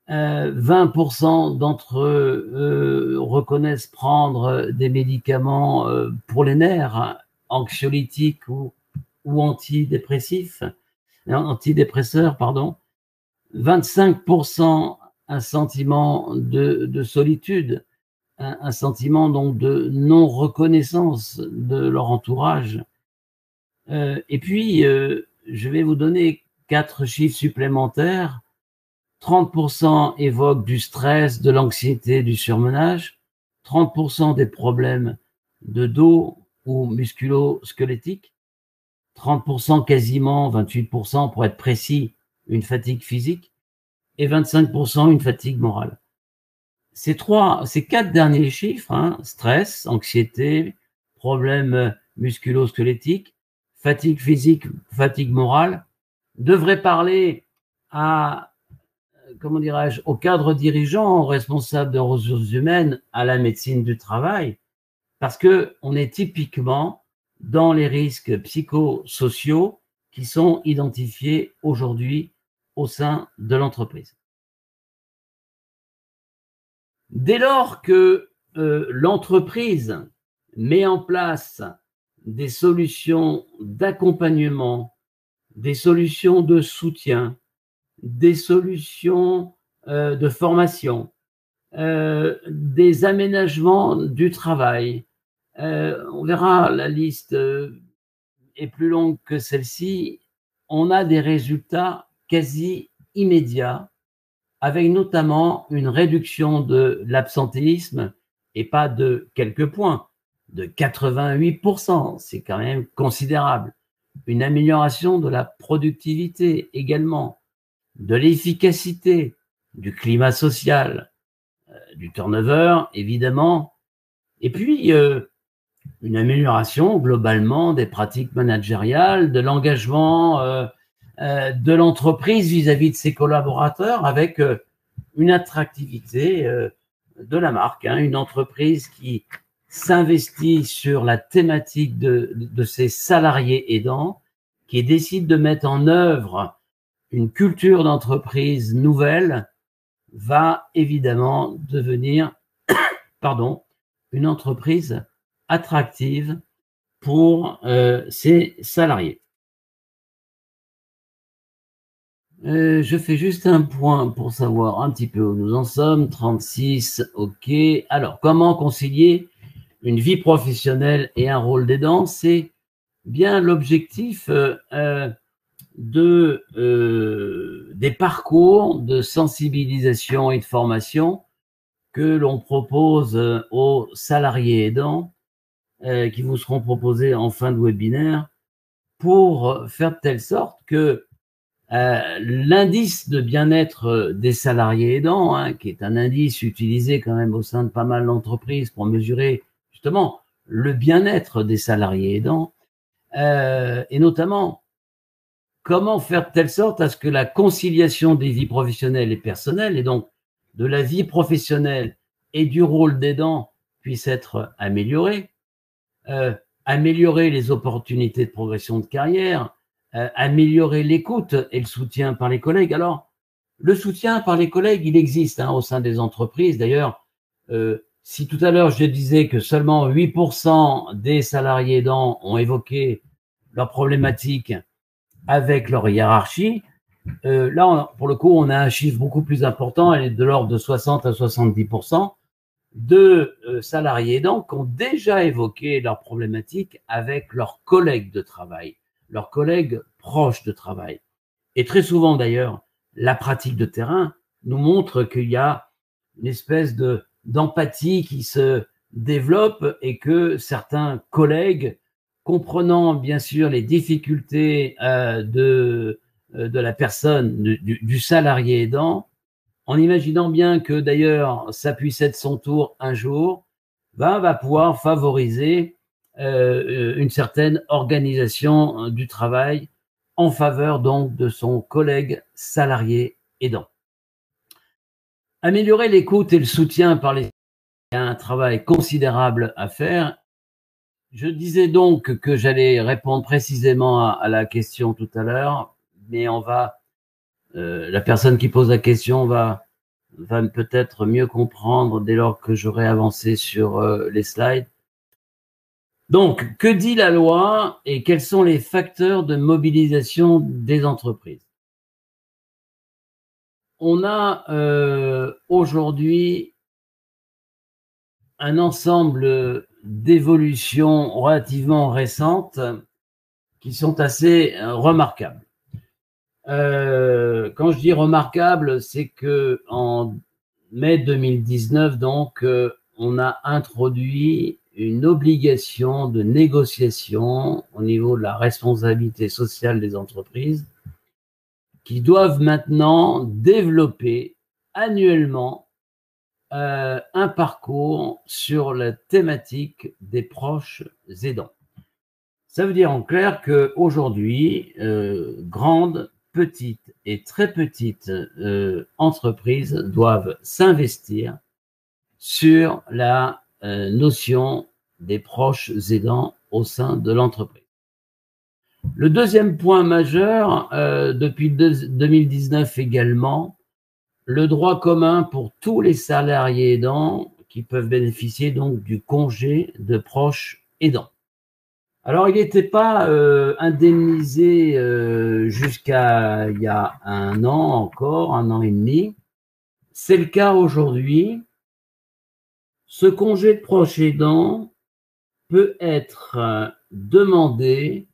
20% d'entre eux reconnaissent prendre des médicaments pour les nerfs, anxiolytiques ou antidépresseurs, pardon. 25% un sentiment de solitude, un sentiment donc de non-reconnaissance de leur entourage. Et puis, je vais vous donner 4 chiffres supplémentaires. 30% évoquent du stress, de l'anxiété, du surmenage. 30% des problèmes de dos ou musculo-squelettiques. 30% quasiment, 28% pour être précis, une fatigue physique. Et 25% une fatigue morale. Ces 4 derniers chiffres, stress, anxiété, problèmes musculo-squelettiques, fatigue physique, fatigue morale, devraient parler au cadre dirigeant, responsable de ressources humaines, à la médecine du travail, parce que on est typiquement dans les risques psychosociaux qui sont identifiés aujourd'hui au sein de l'entreprise. Dès lors que l'entreprise met en place des solutions d'accompagnement, des solutions de soutien, des solutions de formation, des aménagements du travail. On verra, la liste est plus longue que celle-ci. On a des résultats quasi immédiats, avec notamment une réduction de l'absentéisme, et pas de quelques points, de 88%, c'est quand même considérable. Une amélioration de la productivité également, de l'efficacité, du climat social, du turnover évidemment, et puis une amélioration globalement des pratiques managériales, de l'engagement de l'entreprise vis-à-vis de ses collaborateurs, avec une attractivité de la marque, une entreprise qui s'investit sur la thématique de ses salariés aidants, qui décide de mettre en œuvre une culture d'entreprise nouvelle, va évidemment devenir, une entreprise attractive pour ses salariés. Je fais juste un point pour savoir un petit peu où nous en sommes. 36, ok. Alors, comment concilier une vie professionnelle et un rôle d'aidant? C'est bien l'objectif des parcours de sensibilisation et de formation que l'on propose aux salariés aidants, qui vous seront proposés en fin de webinaire, pour faire de telle sorte que l'indice de bien-être des salariés aidants, qui est un indice utilisé quand même au sein de pas mal d'entreprises pour mesurer justement le bien-être des salariés aidants, et notamment comment faire de telle sorte à ce que la conciliation des vies professionnelles et personnelles, et donc de la vie professionnelle et du rôle d'aidant, puisse être améliorée, améliorer les opportunités de progression de carrière, améliorer l'écoute et le soutien par les collègues. Alors, le soutien par les collègues, il existe au sein des entreprises. D'ailleurs, si tout à l'heure je disais que seulement 8% des salariés aidants ont évoqué leurs problématiques avec leur hiérarchie, là, pour le coup, on a un chiffre beaucoup plus important, elle est de l'ordre de 60 à 70% de salariés aidants qui ont déjà évoqué leurs problématiques avec leurs collègues de travail, leurs collègues proches de travail. Et très souvent d'ailleurs, la pratique de terrain nous montre qu'il y a une espèce d'empathie qui se développe et que certains collègues, comprenant bien sûr les difficultés de la personne, du salarié aidant, en imaginant bien que d'ailleurs ça puisse être son tour un jour, va pouvoir favoriser une certaine organisation du travail en faveur donc de son collègue salarié aidant. Améliorer l'écoute et le soutien par les... Il y a un travail considérable à faire. Je disais donc que j'allais répondre précisément à la question tout à l'heure, mais on va... la personne qui pose la question va peut-être mieux comprendre dès lors que j'aurai avancé sur les slides. Donc, que dit la loi et quels sont les facteurs de mobilisation des entreprises? On a aujourd'hui un ensemble d'évolutions relativement récentes qui sont assez remarquables. Quand je dis remarquable, c'est que en mai 2019, donc, on a introduit une obligation de négociation au niveau de la responsabilité sociale des entreprises qui doivent maintenant développer annuellement un parcours sur la thématique des proches aidants. Ça veut dire en clair qu'aujourd'hui, grandes, petites et très petites entreprises doivent s'investir sur la notion des proches aidants au sein de l'entreprise. Le deuxième point majeur, depuis 2019 également, le droit commun pour tous les salariés aidants qui peuvent bénéficier donc du congé de proches aidants. Alors, il n'était pas indemnisé jusqu'à il y a un an encore, un an et demi. C'est le cas aujourd'hui. Ce congé de proche aidant peut être demandé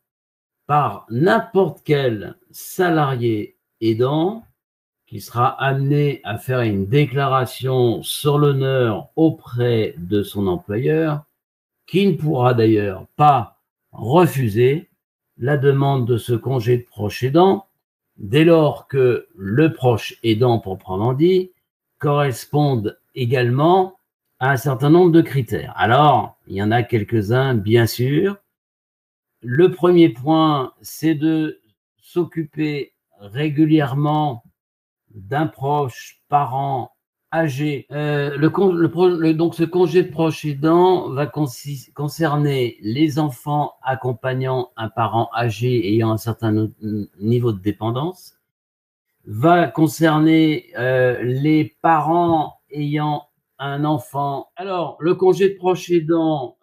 par n'importe quel salarié aidant qui sera amené à faire une déclaration sur l'honneur auprès de son employeur, qui ne pourra d'ailleurs pas refuser la demande de ce congé de proche aidant dès lors que le proche aidant proprement dit corresponde également à un certain nombre de critères. Alors, il y en a quelques-uns, bien sûr. Le premier point, c'est de s'occuper régulièrement d'un proche, parent, âgé. Donc, ce congé de proche aidant va concerner les enfants accompagnant un parent âgé ayant un certain niveau de dépendance, va concerner les parents ayant un enfant. Alors, le congé de proche aidant,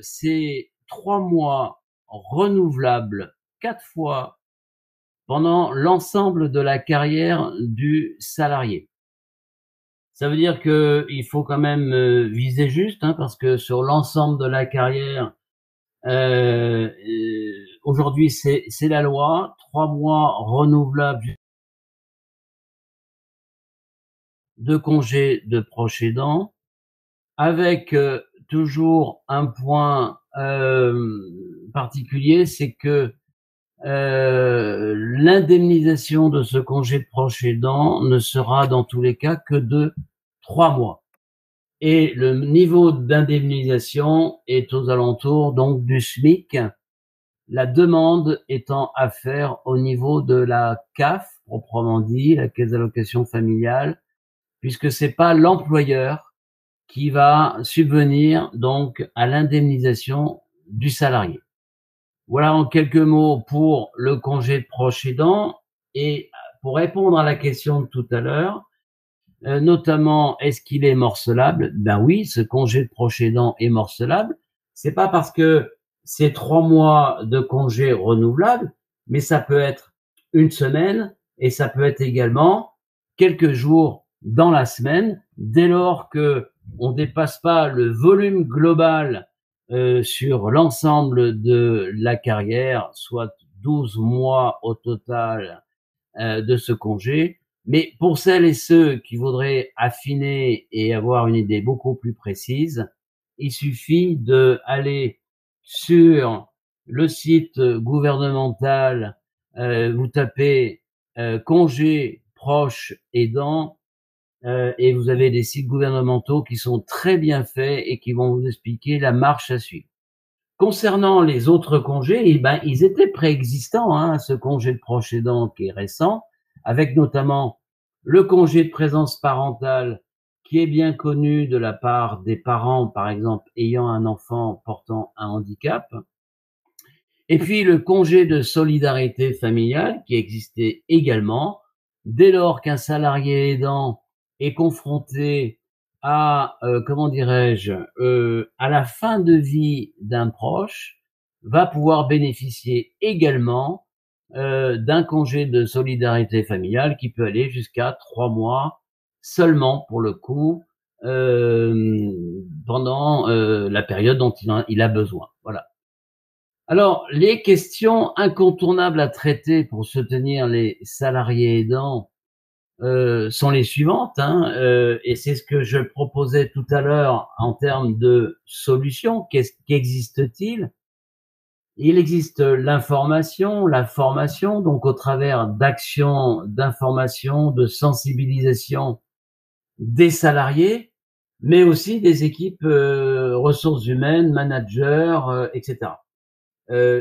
c'est 3 mois renouvelables 4 fois pendant l'ensemble de la carrière du salarié. Ça veut dire que il faut quand même viser juste, hein, parce que sur l'ensemble de la carrière, aujourd'hui c'est la loi, 3 mois renouvelables de congé de proche aidant, avec toujours un point particulier, c'est que l'indemnisation de ce congé de proche aidant ne sera dans tous les cas que de 3 mois. Et le niveau d'indemnisation est aux alentours donc du SMIC, la demande étant à faire au niveau de la CAF, proprement dit, la Caisse d'allocation familiale, puisque c'est pas l'employeur qui va subvenir donc à l'indemnisation du salarié. Voilà en quelques mots pour le congé de proche aidant. Et pour répondre à la question de tout à l'heure, notamment est-ce qu'il est morcelable? Ben oui, ce congé de proche aidant est morcelable. C'est pas parce que c'est 3 mois de congé renouvelable, mais ça peut être une semaine et ça peut être également quelques jours dans la semaine, dès lors que on dépasse pas le volume global sur l'ensemble de la carrière, soit 12 mois au total de ce congé. Mais pour celles et ceux qui voudraient affiner et avoir une idée beaucoup plus précise, il suffit de aller sur le site gouvernemental, vous tapez congé proche aidant et vous avez des sites gouvernementaux qui sont très bien faits et qui vont vous expliquer la marche à suivre. Concernant les autres congés, ils étaient préexistants, hein, ce congé de proche aidant qui est récent, avec notamment le congé de présence parentale qui est bien connu de la part des parents, par exemple, ayant un enfant portant un handicap. Et puis le congé de solidarité familiale qui existait également dès lors qu'un salarié aidant est confronté à, comment dirais-je, à la fin de vie d'un proche, va pouvoir bénéficier également d'un congé de solidarité familiale qui peut aller jusqu'à 3 mois seulement pour le coup pendant la période dont il a besoin. Voilà. Alors, les questions incontournables à traiter pour soutenir les salariés aidants sont les suivantes, hein, et c'est ce que je proposais tout à l'heure en termes de solutions. Qu'existe-t-il? Il existe l'information, la formation, donc au travers d'actions d'information, de sensibilisation des salariés, mais aussi des équipes ressources humaines, managers, etc.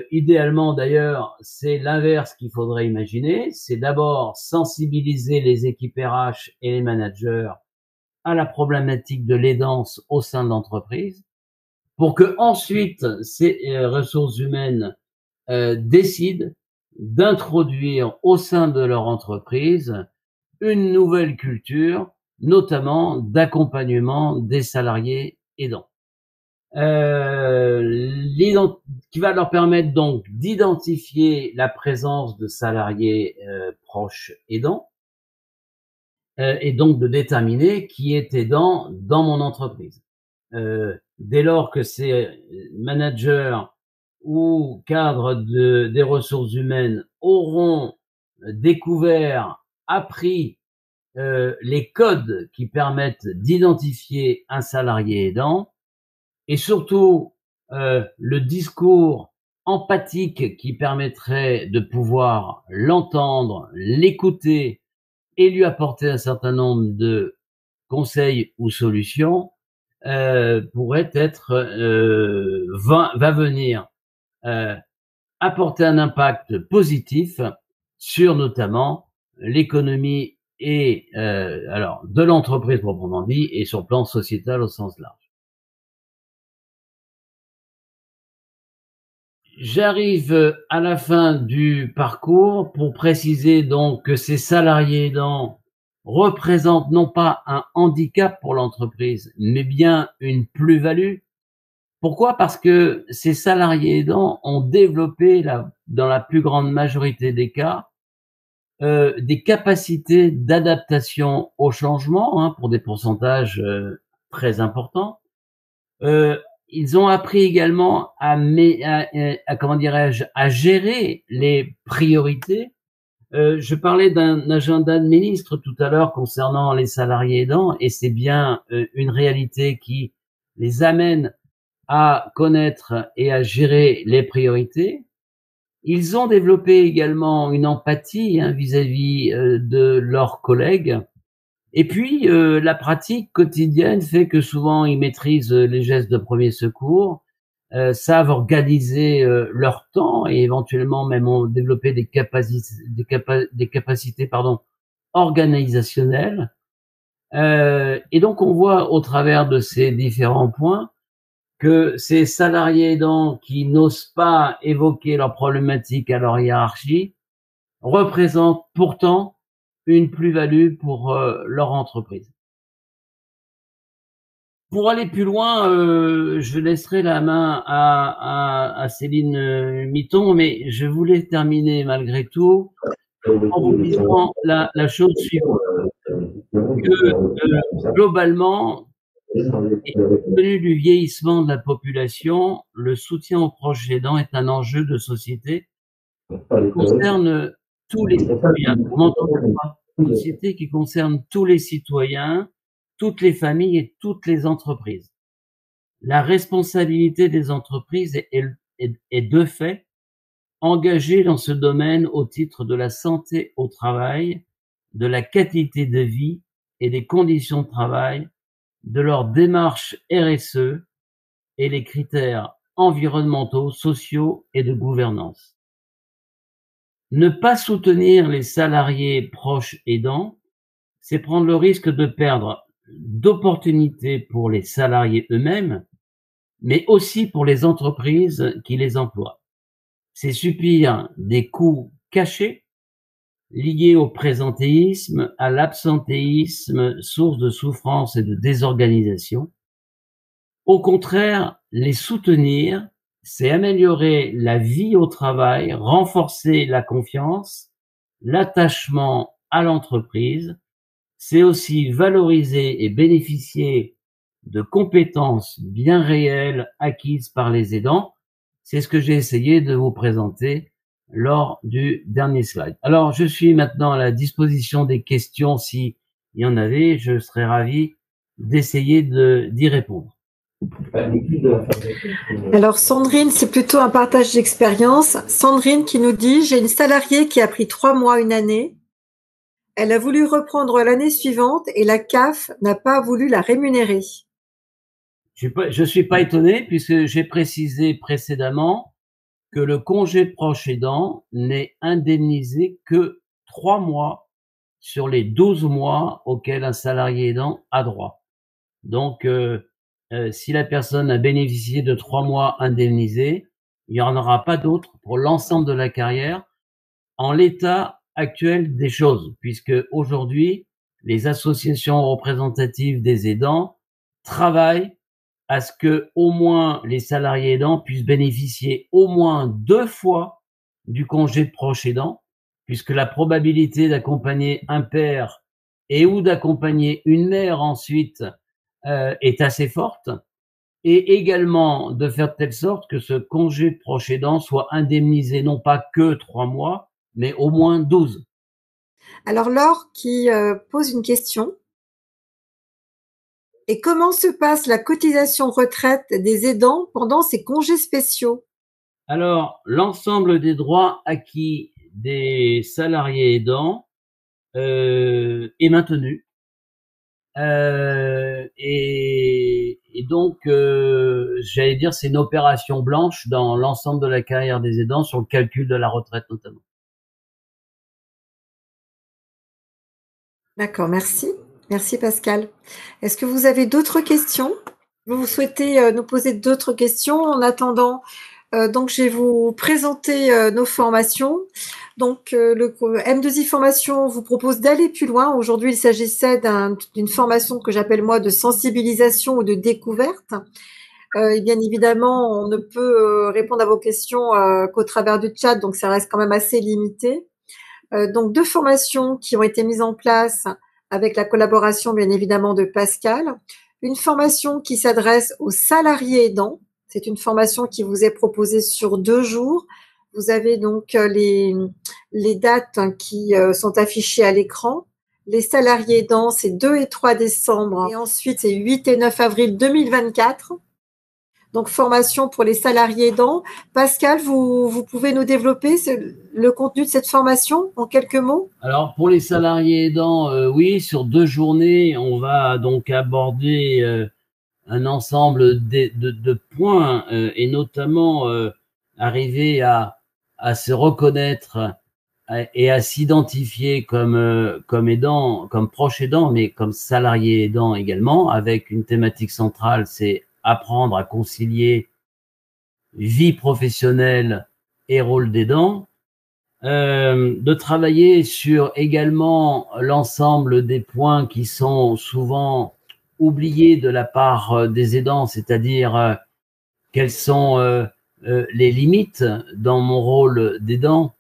Idéalement d'ailleurs, c'est l'inverse qu'il faudrait imaginer. C'est d'abord sensibiliser les équipes RH et les managers à la problématique de l'aidance au sein de l'entreprise, pour que ensuite ces ressources humaines décident d'introduire au sein de leur entreprise une nouvelle culture, notamment d'accompagnement des salariés aidants. qui va leur permettre donc d'identifier la présence de salariés proches aidants et donc de déterminer qui est aidant dans mon entreprise. Dès lors que ces managers ou cadres des ressources humaines auront découvert, appris les codes qui permettent d'identifier un salarié aidant, et surtout le discours empathique qui permettrait de pouvoir l'entendre, l'écouter et lui apporter un certain nombre de conseils ou solutions, pourrait être va venir apporter un impact positif sur notamment l'économie et alors de l'entreprise proprement dit et sur le plan sociétal au sens large. J'arrive à la fin du parcours pour préciser donc que ces salariés aidants représentent non pas un handicap pour l'entreprise, mais bien une plus-value. Pourquoi? Parce que ces salariés aidants ont développé, dans la plus grande majorité des cas, des capacités d'adaptation au changement, pour des pourcentages très importants. Ils ont appris également comment dirais-je, à gérer les priorités. Je parlais d'un agenda de ministre tout à l'heure concernant les salariés aidants, et c'est bien une réalité qui les amène à connaître et à gérer les priorités. Ils ont développé également une empathie vis-à-vis de leurs collègues. Et puis, la pratique quotidienne fait que souvent, ils maîtrisent les gestes de premier secours, savent organiser leur temps et éventuellement même ont développé des capacités organisationnelles. Et donc, on voit au travers de ces différents points que ces salariés aidants qui n'osent pas évoquer leurs problématiques à leur hiérarchie représentent pourtant une plus-value pour leur entreprise. Pour aller plus loin, je laisserai la main à Céline Mitton, mais je voulais terminer malgré tout en vous disant la chose suivante, que globalement, compte tenu du vieillissement de la population, le soutien aux proches aidants est un enjeu de société qui concerne tous les citoyens. Vous m'entendez pas? Une société qui concerne tous les citoyens, toutes les familles et toutes les entreprises. La responsabilité des entreprises est de fait engagée dans ce domaine au titre de la santé au travail, de la qualité de vie et des conditions de travail, de leur démarche RSE et les critères environnementaux, sociaux et de gouvernance. Ne pas soutenir les salariés proches aidants, c'est prendre le risque de perdre d'opportunités pour les salariés eux-mêmes, mais aussi pour les entreprises qui les emploient. C'est subir des coûts cachés liés au présentéisme, à l'absentéisme, source de souffrance et de désorganisation. Au contraire, les soutenir, c'est améliorer la vie au travail, renforcer la confiance, l'attachement à l'entreprise. C'est aussi valoriser et bénéficier de compétences bien réelles acquises par les aidants. C'est ce que j'ai essayé de vous présenter lors du dernier slide. Alors, je suis maintenant à la disposition des questions. S'il y en avait, je serais ravi d'essayer d'y répondre. Alors Sandrine, c'est plutôt un partage d'expérience. Sandrine qui nous dit, j'ai une salariée qui a pris 3 mois, une année. Elle a voulu reprendre l'année suivante et la CAF n'a pas voulu la rémunérer. Je suis pas étonné puisque j'ai précisé précédemment que le congé de proche aidant n'est indemnisé que 3 mois sur les 12 mois auxquels un salarié aidant a droit. Donc, si la personne a bénéficié de 3 mois indemnisés, il n'y en aura pas d'autres pour l'ensemble de la carrière en l'état actuel des choses, puisque aujourd'hui, les associations représentatives des aidants travaillent à ce que au moins les salariés aidants puissent bénéficier au moins 2 fois du congé de proche aidant, puisque la probabilité d'accompagner un père et ou d'accompagner une mère ensuite est assez forte, et également de faire de telle sorte que ce congé de proche aidant soit indemnisé non pas que 3 mois, mais au moins 12. Alors Laure qui pose une question. Et comment se passe la cotisation retraite des aidants pendant ces congés spéciaux? Alors, l'ensemble des droits acquis des salariés aidants est maintenu. Et donc, j'allais dire, c'est une opération blanche dans l'ensemble de la carrière des aidants sur le calcul de la retraite notamment. D'accord, merci. Merci Pascal. Est-ce que vous avez d'autres questions? Vous souhaitez nous poser d'autres questions en attendant? Donc, je vais vous présenter nos formations. Donc, le M2I Formation vous propose d'aller plus loin. Aujourd'hui, il s'agissait d'une formation que j'appelle moi de sensibilisation ou de découverte. Et bien évidemment, on ne peut répondre à vos questions qu'au travers du chat, donc ça reste quand même assez limité. Donc, 2 formations qui ont été mises en place avec la collaboration, bien évidemment, de Pascal. Une formation qui s'adresse aux salariés aidants. C'est une formation qui vous est proposée sur 2 jours. Vous avez donc les dates qui sont affichées à l'écran. Les salariés aidants, c'est 2 et 3 décembre. Et ensuite, c'est 8 et 9 avril 2024. Donc, formation pour les salariés aidants. Pascal, vous pouvez nous développer le contenu de cette formation en quelques mots? Alors, pour les salariés aidants, oui, sur 2 journées, on va donc aborder un ensemble de points et notamment arriver à se reconnaître et à s'identifier comme aidant, comme proche aidant, mais comme salarié aidant également, avec une thématique centrale, c'est apprendre à concilier vie professionnelle et rôle d'aidant. De travailler sur également l'ensemble des points qui sont souvent oubliés de la part des aidants, c'est-à-dire quelles sont les limites dans mon rôle d'aidant,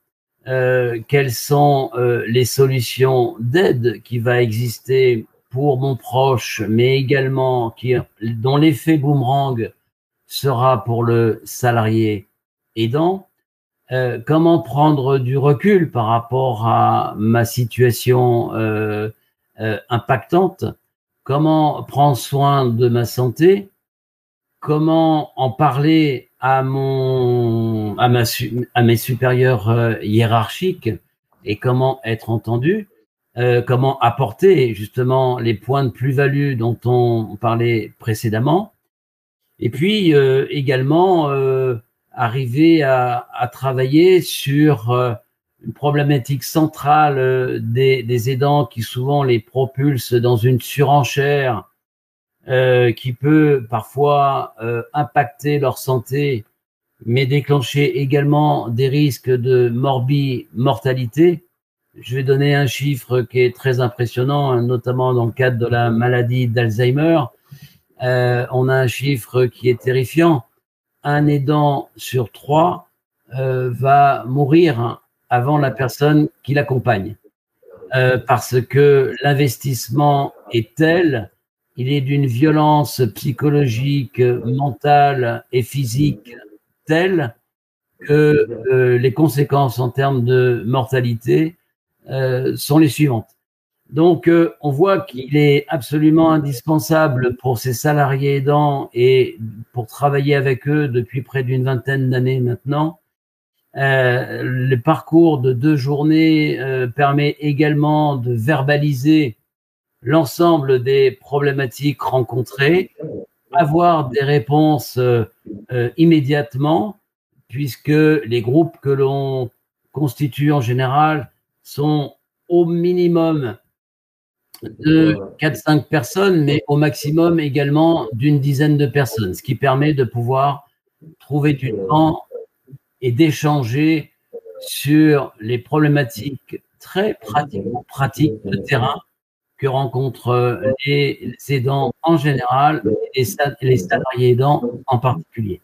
quelles sont les solutions d'aide qui va exister pour mon proche, mais également dont l'effet boomerang sera pour le salarié aidant. Comment prendre du recul par rapport à ma situation impactante, comment prendre soin de ma santé, comment en parler à mes supérieurs hiérarchiques et comment être entendu, comment apporter justement les points de plus-value dont on parlait précédemment, et puis également arriver à travailler sur une problématique centrale des aidants qui souvent les propulse dans une surenchère qui peut parfois impacter leur santé, mais déclencher également des risques de mortalité. Je vais donner un chiffre qui est très impressionnant, notamment dans le cadre de la maladie d'Alzheimer. On a un chiffre qui est terrifiant. Un aidant sur 3 va mourir avant la personne qui l'accompagne. Parce que l'investissement est tel, il est d'une violence psychologique, mentale et physique telle que les conséquences en termes de mortalité sont les suivantes. Donc, on voit qu'il est absolument indispensable pour ces salariés aidants et pour travailler avec eux depuis près d'une vingtaine d'années maintenant. Le parcours de 2 journées permet également de verbaliser l'ensemble des problématiques rencontrées, avoir des réponses immédiatement, puisque les groupes que l'on constitue en général sont au minimum de 4-5 personnes, mais au maximum également d'une dizaine de personnes, ce qui permet de pouvoir trouver du temps et d'échanger sur les problématiques très pratiques de terrain que rencontrent les aidants en général et les salariés aidants en particulier.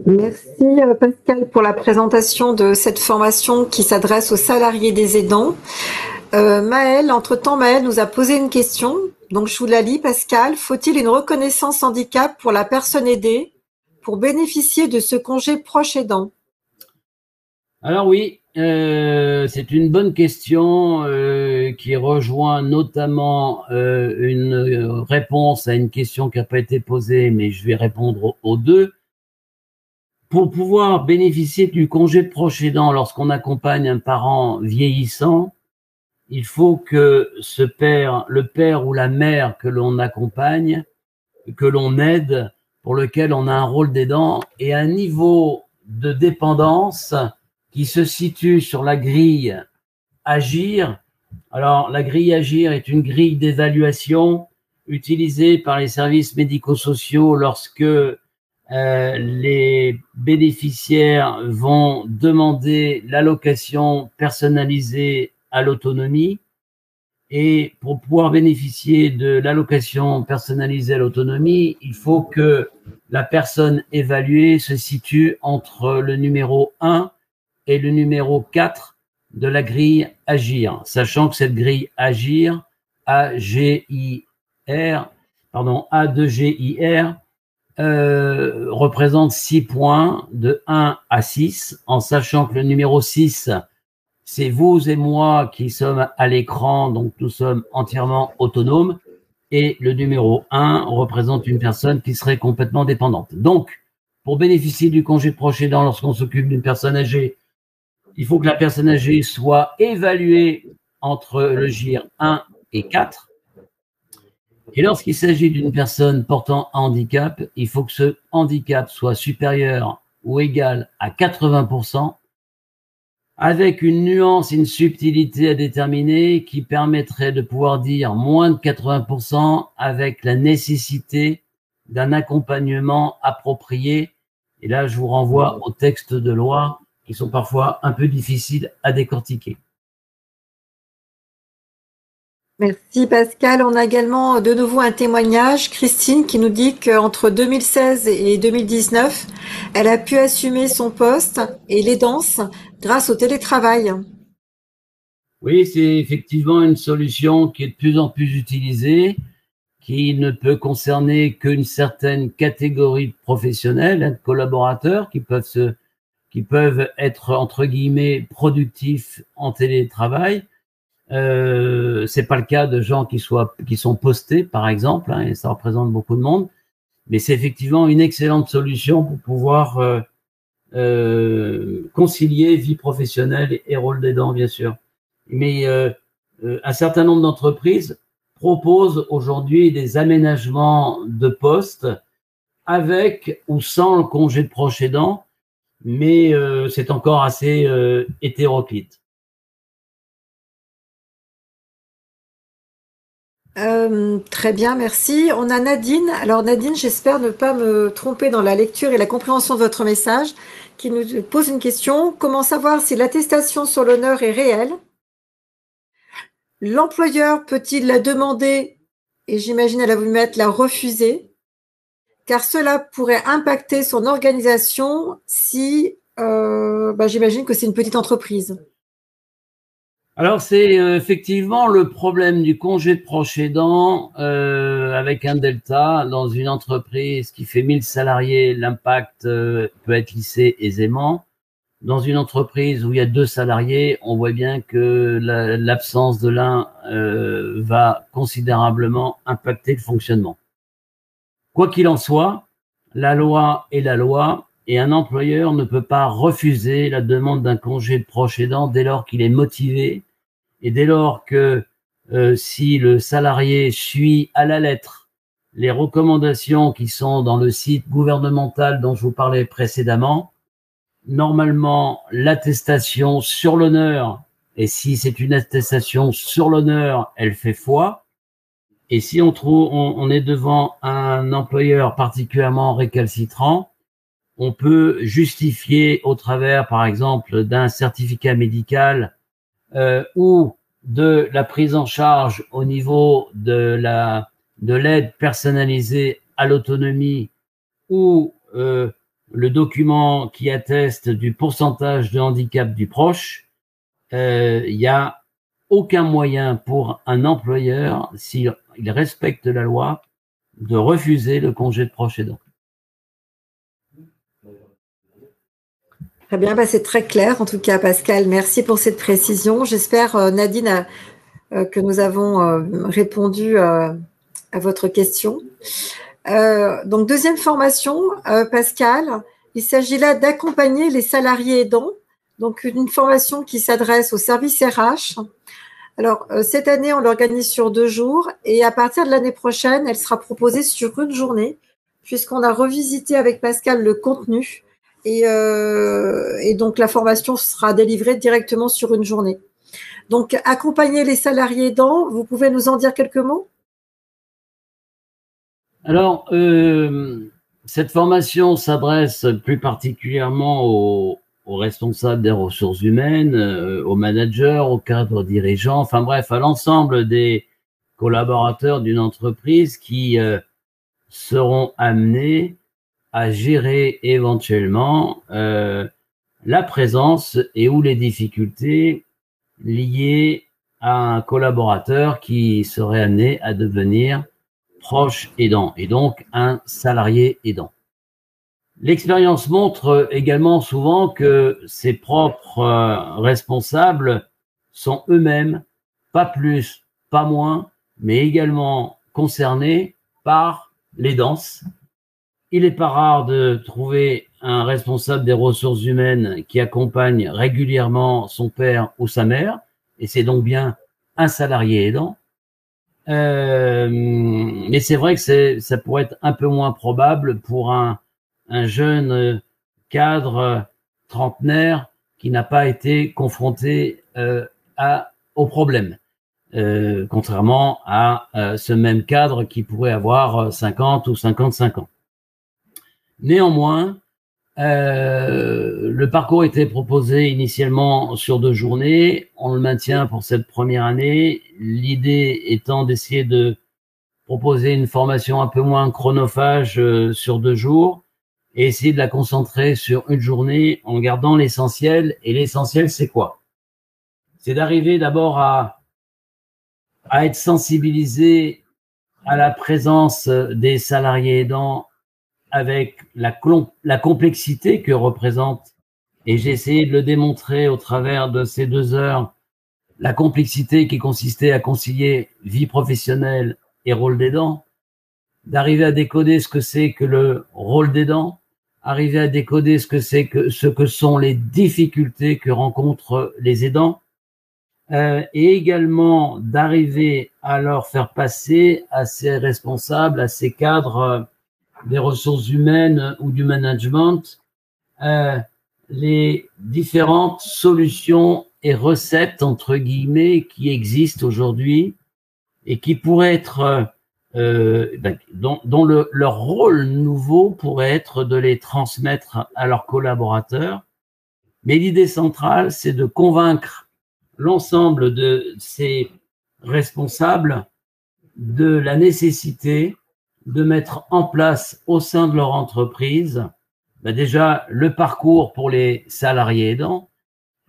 Merci Pascal pour la présentation de cette formation qui s'adresse aux salariés des aidants. Maëlle nous a posé une question, donc je vous la lis Pascal. Faut-il une reconnaissance handicap pour la personne aidée pour bénéficier de ce congé proche aidant? Alors oui, c'est une bonne question qui rejoint notamment une réponse à une question qui n'a pas été posée, mais je vais répondre aux deux. Pour pouvoir bénéficier du congé de proche aidant lorsqu'on accompagne un parent vieillissant, il faut que le père ou la mère que l'on accompagne, que l'on aide, pour lequel on a un rôle d'aidant, ait un niveau de dépendance qui se situe sur la grille Agir. Alors, la grille Agir est une grille d'évaluation utilisée par les services médico-sociaux lorsque les bénéficiaires vont demander l'allocation personnalisée à l'autonomie. Et pour pouvoir bénéficier de l'allocation personnalisée à l'autonomie, il faut que la personne évaluée se situe entre le numéro 1 et le numéro 4 de la grille Agir, sachant que cette grille Agir, A2GIR, représente 6 points de 1 à 6, en sachant que le numéro 6, c'est vous et moi qui sommes à l'écran, donc nous sommes entièrement autonomes, et le numéro 1 représente une personne qui serait complètement dépendante. Donc, pour bénéficier du congé de proche aidant lorsqu'on s'occupe d'une personne âgée, il faut que la personne âgée soit évaluée entre le GIR 1 et 4. Et lorsqu'il s'agit d'une personne portant un handicap, il faut que ce handicap soit supérieur ou égal à 80%, avec une nuance, une subtilité à déterminer qui permettrait de pouvoir dire moins de 80% avec la nécessité d'un accompagnement approprié. Et là, je vous renvoie aux textes de loi qui sont parfois un peu difficiles à décortiquer. Merci Pascal. On a également de nouveau un témoignage. Christine qui nous dit qu'entre 2016 et 2019, elle a pu assumer son poste et l'aidance grâce au télétravail. Oui, c'est effectivement une solution qui est de plus en plus utilisée, qui ne peut concerner qu'une certaine catégorie de professionnels, de collaborateurs qui peuvent être entre guillemets productifs en télétravail. C'est pas le cas de gens qui sont postés, par exemple, hein, et ça représente beaucoup de monde. Mais c'est effectivement une excellente solution pour pouvoir concilier vie professionnelle et rôle d'aidant, bien sûr. Mais un certain nombre d'entreprises proposent aujourd'hui des aménagements de postes avec ou sans le congé de proche aidant, mais c'est encore assez hétéroclite. Très bien, merci. On a Nadine. Alors Nadine, j'espère ne pas me tromper dans la lecture et la compréhension de votre message, qui nous pose une question. Comment savoir si l'attestation sur l'honneur est réelle? L'employeur peut-il la demander, et j'imagine elle a voulu mettre la refuser, car cela pourrait impacter son organisation si, j'imagine que c'est une petite entreprise. Alors c'est effectivement le problème du congé de proche aidant avec un delta dans une entreprise qui fait 1000 salariés, l'impact peut être lissé aisément. Dans une entreprise où il y a 2 salariés, on voit bien que l'absence de l'un va considérablement impacter le fonctionnement. Quoi qu'il en soit, la loi est la loi et un employeur ne peut pas refuser la demande d'un congé de proche aidant dès lors qu'il est motivé et dès lors que si le salarié suit à la lettre les recommandations qui sont dans le site gouvernemental dont je vous parlais précédemment, normalement l'attestation sur l'honneur, et si c'est une attestation sur l'honneur, elle fait foi. Et si on est devant un employeur particulièrement récalcitrant, on peut justifier au travers, par exemple, d'un certificat médical ou de la prise en charge au niveau de l'aide personnalisée à l'autonomie ou le document qui atteste du pourcentage de handicap du proche, il n'y a aucun moyen pour un employeur, s'il respecte la loi, de refuser le congé de proche aidant. Très bien, c'est très clair en tout cas, Pascal. Merci pour cette précision. J'espère, Nadine, que nous avons répondu à votre question. Donc, deuxième formation, Pascal, il s'agit là d'accompagner les salariés aidants. Donc, une formation qui s'adresse au service RH. Alors, cette année, on l'organise sur 2 jours et à partir de l'année prochaine, elle sera proposée sur une journée puisqu'on a revisité avec Pascal le contenu et donc la formation sera délivrée directement sur une journée. Donc, accompagner les salariés aidants, vous pouvez nous en dire quelques mots ? Alors, cette formation s'adresse plus particulièrement aux responsables des ressources humaines, aux managers, aux cadres dirigeants, enfin bref, à l'ensemble des collaborateurs d'une entreprise qui seront amenés à gérer éventuellement la présence et ou les difficultés liées à un collaborateur qui serait amené à devenir proche aidant et donc un salarié aidant. L'expérience montre également souvent que ces propres responsables sont eux-mêmes, pas plus, pas moins, mais également concernés par l'aidance. Il n'est pas rare de trouver un responsable des ressources humaines qui accompagne régulièrement son père ou sa mère, et c'est donc bien un salarié aidant. Mais c'est vrai que ça pourrait être un peu moins probable pour un jeune cadre trentenaire qui n'a pas été confronté au problème, contrairement à ce même cadre qui pourrait avoir 50 ou 55 ans. Néanmoins, le parcours était proposé initialement sur 2 journées. On le maintient pour cette première année. L'idée étant d'essayer de proposer une formation un peu moins chronophage sur 2 jours et essayer de la concentrer sur une journée en gardant l'essentiel. Et l'essentiel, c'est quoi? C'est d'arriver d'abord à être sensibilisé à la présence des salariés aidants avec la complexité que représente, et j'ai essayé de le démontrer au travers de ces 2 heures, la complexité qui consistait à concilier vie professionnelle et rôle d'aidant, d'arriver à décoder ce que c'est que le rôle d'aidant, arriver à décoder ce que sont les difficultés que rencontrent les aidants, et également d'arriver à leur faire passer à ces responsables, à ces cadres des ressources humaines ou du management, les différentes solutions et recettes, entre guillemets, qui existent aujourd'hui et qui pourraient être, dont leur rôle nouveau pourrait être de les transmettre à leurs collaborateurs. Mais l'idée centrale, c'est de convaincre l'ensemble de ces responsables de la nécessité de mettre en place au sein de leur entreprise déjà le parcours pour les salariés aidants,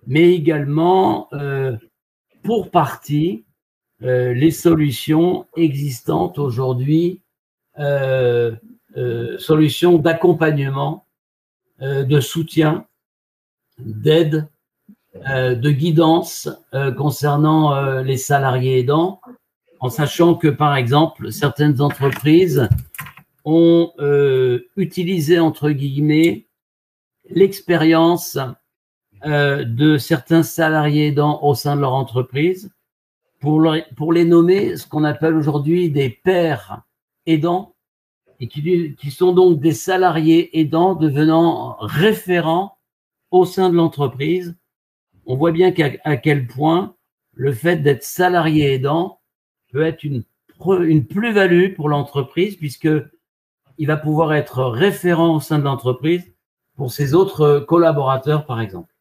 mais également pour partie les solutions existantes aujourd'hui, solutions d'accompagnement, de soutien, d'aide, de guidance concernant les salariés aidants, en sachant que, par exemple, certaines entreprises ont utilisé, entre guillemets, l'expérience de certains salariés aidants au sein de leur entreprise pour les nommer ce qu'on appelle aujourd'hui des pairs aidants, et qui sont donc des salariés aidants devenant référents au sein de l'entreprise. On voit bien à quel point le fait d'être salarié aidant peut être une plus-value pour l'entreprise, puisque il va pouvoir être référent au sein de l'entreprise pour ses autres collaborateurs, par exemple.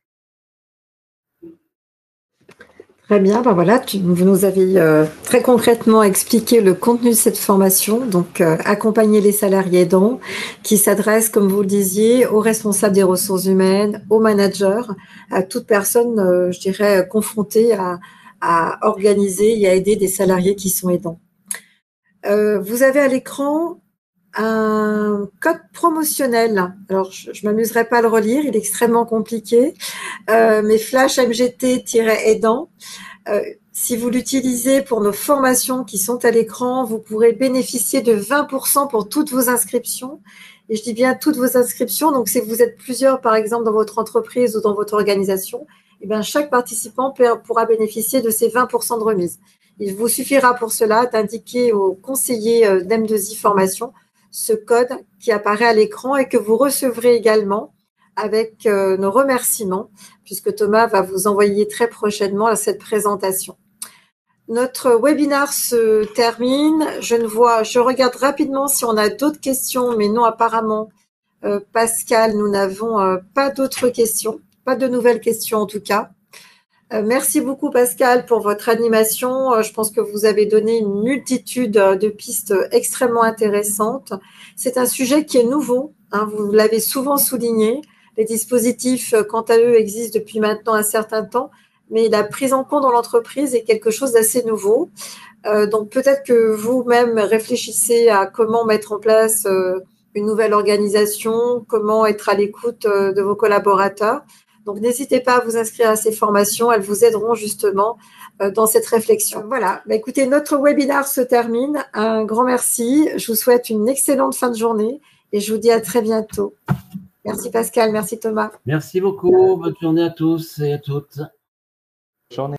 Très bien, ben voilà, vous nous avez très concrètement expliqué le contenu de cette formation, donc accompagner les salariés aidants, qui s'adresse, comme vous le disiez, aux responsables des ressources humaines, aux managers, à toute personne, je dirais, confrontée à organiser et à aider des salariés qui sont aidants. Vous avez à l'écran un code promotionnel. Alors, je m'amuserai pas à le relire, il est extrêmement compliqué, mais Flash MGT-aidant. Si vous l'utilisez pour nos formations qui sont à l'écran, vous pourrez bénéficier de 20% pour toutes vos inscriptions. Et je dis bien toutes vos inscriptions. Donc, si vous êtes plusieurs, par exemple, dans votre entreprise ou dans votre organisation, eh bien, chaque participant pourra bénéficier de ces 20% de remise. Il vous suffira pour cela d'indiquer au conseiller d'M2I Formation ce code qui apparaît à l'écran et que vous recevrez également avec nos remerciements, puisque Thomas va vous envoyer très prochainement cette présentation. Notre webinaire se termine. Je regarde rapidement si on a d'autres questions, mais non, apparemment, Pascal, nous n'avons pas d'autres questions, pas de nouvelles questions en tout cas. Merci beaucoup Pascal pour votre animation. Je pense que vous avez donné une multitude de pistes extrêmement intéressantes. C'est un sujet qui est nouveau, hein, vous l'avez souvent souligné. Les dispositifs, quant à eux, existent depuis maintenant un certain temps, mais la prise en compte dans l'entreprise est quelque chose d'assez nouveau. Donc peut-être que vous-même réfléchissez à comment mettre en place une nouvelle organisation, comment être à l'écoute de vos collaborateurs. Donc, n'hésitez pas à vous inscrire à ces formations. Elles vous aideront justement dans cette réflexion. Voilà. Bah, écoutez, notre webinaire se termine. Un grand merci. Je vous souhaite une excellente fin de journée et je vous dis à très bientôt. Merci Pascal. Merci Thomas. Merci beaucoup. Bonne journée à tous et à toutes. Bonne journée.